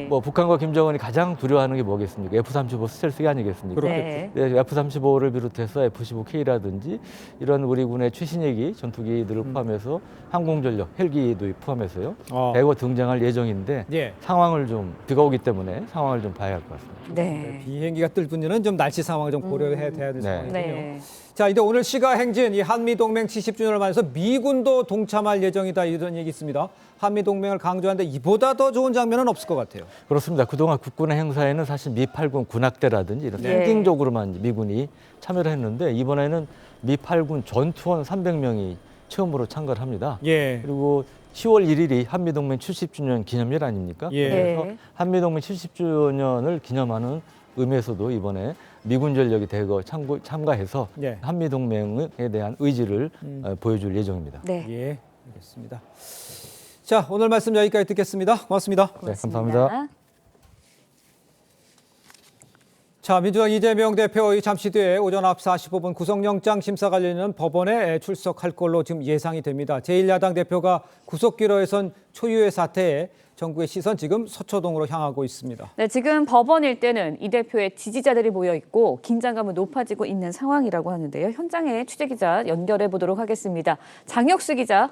뭐 북한과 김정은이 가장 두려워하는 게 뭐겠습니까? F-35 스텔스기 아니겠습니까? F-35를 비롯해서 F-15K라든지 이런 우리 군의 최신鋭기 전투기들을 포함해서 항공전력, 헬기도 포함해서요. 대거 등장할 예정인데 상황을 좀 비가 오기 때문에 상황을 좀 봐야 할 것 같습니다. 비행기가 뜰 분들은 좀 날씨 상황을 좀 고려해야 될 상황이군요. 자, 이제 오늘 시가 행진 이 한미 동맹 70주년을 맞아서 미군도 동참할 예정이다 이런 얘기 있습니다. 한미 동맹을 강조하는데 이보다 더 좋은 장면은 없을 것 같아요. 그렇습니다. 그동안 국군의 행사에는 사실 미-8군 군악대라든지 이런 상징적으로만 미군이 참여를 했는데 이번에는 미-8군 전투원 300명이 처음으로 참가를 합니다. 그리고 10월 1일이 한미동맹 70주년 기념일 아닙니까? 그래서 한미동맹 70주년을 기념하는 의미에서도 이번에 미군 전력이 대거 참가해서 한미동맹에 대한 의지를 보여줄 예정입니다. 예, 알겠습니다. 자, 오늘 말씀 여기까지 듣겠습니다. 고맙습니다. 네, 감사합니다. 자, 민주당 이재명 대표 잠시 뒤에 오전 9시 45분 구속영장 심사가 열리는 법원에 출석할 걸로 지금 예상이 됩니다. 제1야당 대표가 구속기로에선 초유의 사태에 정부의 시선 지금 서초동으로 향하고 있습니다. 네, 지금 법원 일대는 이 대표의 지지자들이 모여 있고 긴장감은 높아지고 있는 상황이라고 하는데요. 현장에 취재기자 연결해 보도록 하겠습니다. 장혁수 기자.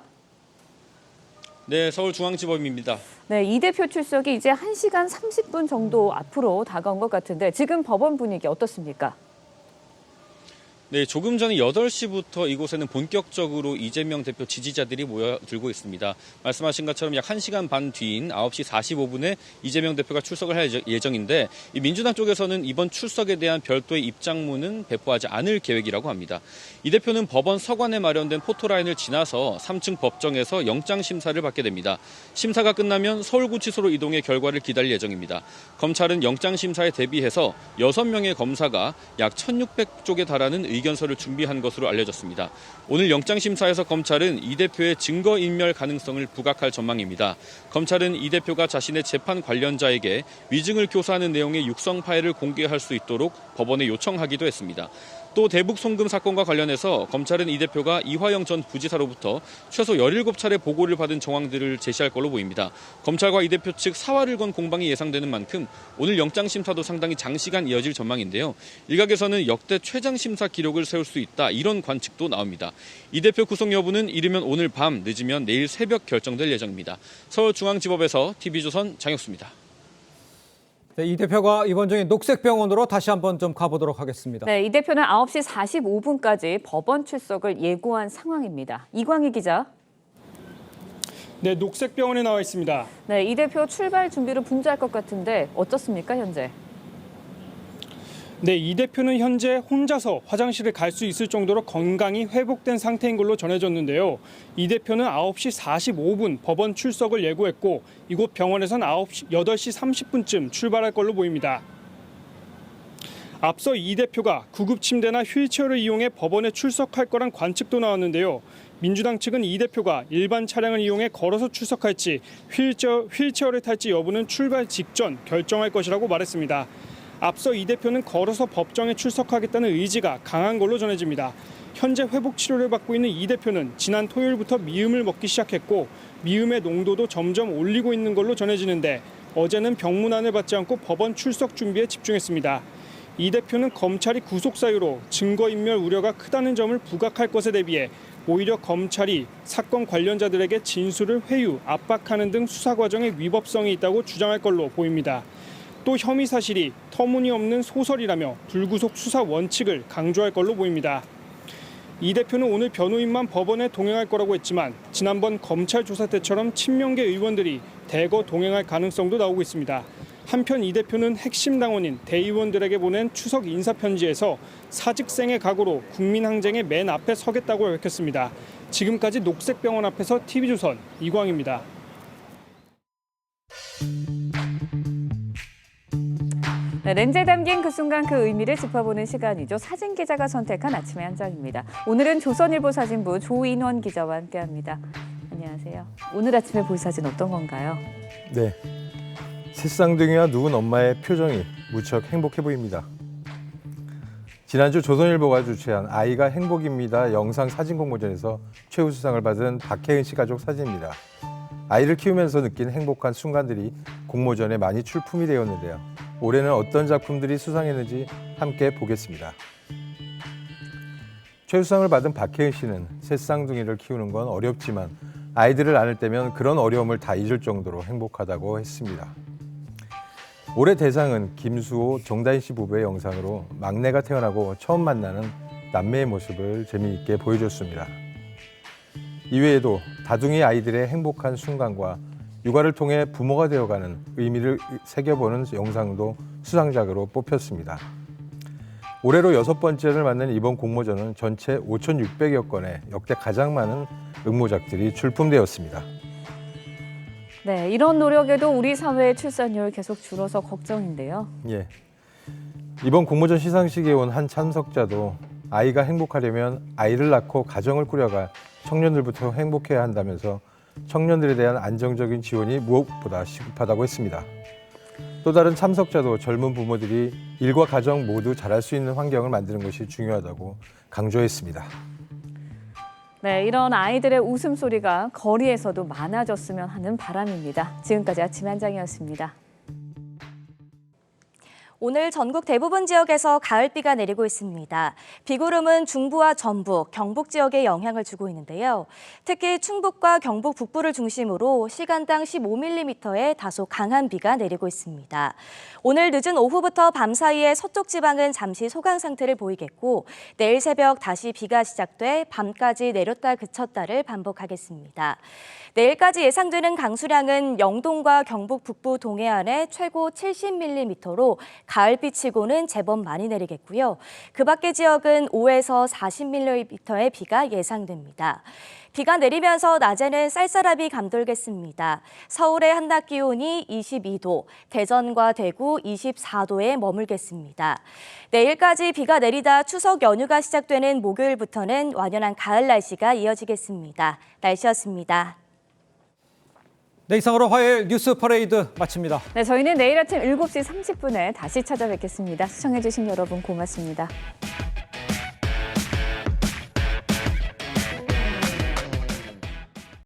네, 서울중앙지법입니다. 네, 이 대표 출석이 이제 1시간 30분 정도 앞으로 다가온 것 같은데 지금 법원 분위기 어떻습니까? 네, 조금 전 8시부터 이곳에는 본격적으로 이재명 대표 지지자들이 모여들고 있습니다. 말씀하신 것처럼 약 1시간 반 뒤인 9시 45분에 이재명 대표가 출석을 할 예정인데 이 민주당 쪽에서는 이번 출석에 대한 별도의 입장문은 배포하지 않을 계획이라고 합니다. 이 대표는 법원 서관에 마련된 포토라인을 지나서 3층 법정에서 영장 심사를 받게 됩니다. 심사가 끝나면 서울구치소로 이동해 결과를 기다릴 예정입니다. 검찰은 영장 심사에 대비해서 6명의 검사가 약 1,600쪽에 달하는 의견서를 준비한 것으로 알려졌습니다. 오늘 영장심사에서 검찰은 이 대표의 증거인멸 가능성을 부각할 전망입니다. 검찰은 이 대표가 자신의 재판 관련자에게 위증을 교사하는 내용의 육성 파일을 공개할 수 있도록 법원에 요청하기도 했습니다. 또 대북 송금 사건과 관련해서 검찰은 이 대표가 이화영 전 부지사로부터 최소 17차례 보고를 받은 정황들을 제시할 걸로 보입니다. 검찰과 이 대표 측 사활을 건 공방이 예상되는 만큼 오늘 영장심사도 상당히 장시간 이어질 전망인데요. 일각에서는 역대 최장심사 기록을 세울 수 있다 이런 관측도 나옵니다. 이 대표 구속 여부는 이르면 오늘 밤 늦으면 내일 새벽 결정될 예정입니다. 서울중앙지법에서 TV조선 장혁수입니다. 네, 이 대표가 이번 중에 녹색병원으로 다시 한번 좀 가보도록 하겠습니다. 네, 이 대표는 9시 45분까지 법원 출석을 예고한 상황입니다. 이광희 기자. 네, 녹색병원에 나와 있습니다. 네, 이 대표 출발 준비를 분주할 것 같은데 어떻습니까, 현재? 네, 이 대표는 현재 혼자서 화장실을 갈 수 있을 정도로 건강이 회복된 상태인 걸로 전해졌는데요. 이 대표는 9시 45분 법원 출석을 예고했고 이곳 병원에선 8시 30분쯤 출발할 걸로 보입니다. 앞서 이 대표가 구급 침대나 휠체어를 이용해 법원에 출석할 거란 관측도 나왔는데요. 민주당 측은 이 대표가 일반 차량을 이용해 걸어서 출석할지 휠체어를 탈지 여부는 출발 직전 결정할 것이라고 말했습니다. 앞서 이 대표는 걸어서 법정에 출석하겠다는 의지가 강한 걸로 전해집니다. 현재 회복 치료를 받고 있는 이 대표는 지난 토요일부터 미음을 먹기 시작했고 미음의 농도도 점점 올리고 있는 걸로 전해지는데 어제는 병문안을 받지 않고 법원 출석 준비에 집중했습니다. 이 대표는 검찰이 구속 사유로 증거인멸 우려가 크다는 점을 부각할 것에 대비해 오히려 검찰이 사건 관련자들에게 진술을 회유, 압박하는 등 수사 과정에 위법성이 있다고 주장할 걸로 보입니다. 또 혐의 사실이 터무니없는 소설이라며 불구속 수사 원칙을 강조할 걸로 보입니다. 이 대표는 오늘 변호인만 법원에 동행할 거라고 했지만 지난번 검찰 조사 때처럼 친명계 의원들이 대거 동행할 가능성도 나오고 있습니다. 한편 이 대표는 핵심 당원인 대의원들에게 보낸 추석 인사편지에서 사직생의 각오로 국민항쟁의 맨 앞에 서겠다고 밝혔습니다. 지금까지 녹색병원 앞에서 TV조선 이광입니다. 네, 렌즈에 담긴 그 순간 그 의미를 짚어보는 시간이죠. 사진 기자가 선택한 아침의 한 장입니다. 오늘은 조선일보 사진부 조인원 기자와 함께합니다. 안녕하세요. 오늘 아침에 볼 사진 어떤 건가요? 네, 새쌍둥이와 누운 엄마의 표정이 무척 행복해 보입니다. 지난주 조선일보가 주최한 아이가 행복입니다 영상 사진 공모전에서 최우수상을 받은 박혜은 씨 가족 사진입니다. 아이를 키우면서 느낀 행복한 순간들이 공모전에 많이 출품이 되었는데요. 올해는 어떤 작품들이 수상했는지 함께 보겠습니다. 최우수상을 받은 박혜은 씨는 새쌍둥이를 키우는 건 어렵지만 아이들을 안을 때면 그런 어려움을 다 잊을 정도로 행복하다고 했습니다. 올해 대상은 김수호, 정다인 씨 부부의 영상으로 막내가 태어나고 처음 만나는 남매의 모습을 재미있게 보여줬습니다. 이외에도 다둥이 아이들의 행복한 순간과 육아를 통해 부모가 되어가는 의미를 새겨보는 영상도 수상작으로 뽑혔습니다. 올해로 6번째를 맞는 이번 공모전은 전체 5,600여 건의 역대 가장 많은 응모작들이 출품되었습니다. 네, 이런 노력에도 우리 사회의 출산율 계속 줄어서 걱정인데요. 예, 이번 공모전 시상식에 온 한 참석자도 아이가 행복하려면 아이를 낳고 가정을 꾸려갈 청년들부터 행복해야 한다면서 청년들에 대한 안정적인 지원이 무엇보다 시급하다고 했습니다. 또 다른 참석자도 젊은 부모들이 일과 가정 모두 잘할 수 있는 환경을 만드는 것이 중요하다고 강조했습니다. 네, 이런 아이들의 웃음소리가 거리에서도 많아졌으면 하는 바람입니다. 지금까지 아침 한 장이었습니다. 오늘 전국 대부분 지역에서 가을비가 내리고 있습니다. 비구름은 중부와 전북, 경북 지역에 영향을 주고 있는데요. 특히 충북과 경북 북부를 중심으로 시간당 15mm의 다소 강한 비가 내리고 있습니다. 오늘 늦은 오후부터 밤 사이에 서쪽 지방은 잠시 소강 상태를 보이겠고 내일 새벽 다시 비가 시작돼 밤까지 내렸다 그쳤다를 반복하겠습니다. 내일까지 예상되는 강수량은 영동과 경북 북부 동해안에 최고 70mm로 가을비치고는 제법 많이 내리겠고요. 그 밖의 지역은 5에서 40mm의 비가 예상됩니다. 비가 내리면서 낮에는 쌀쌀함이 감돌겠습니다. 서울의 한낮 기온이 22도, 대전과 대구 24도에 머물겠습니다. 내일까지 비가 내리다 추석 연휴가 시작되는 목요일부터는 완연한 가을 날씨가 이어지겠습니다. 날씨였습니다. 네, 이상으로 화요일 뉴스 퍼레이드 마칩니다. 네, 저희는 내일 아침 7시 30분에 다시 찾아뵙겠습니다. 시청해주신 여러분 고맙습니다.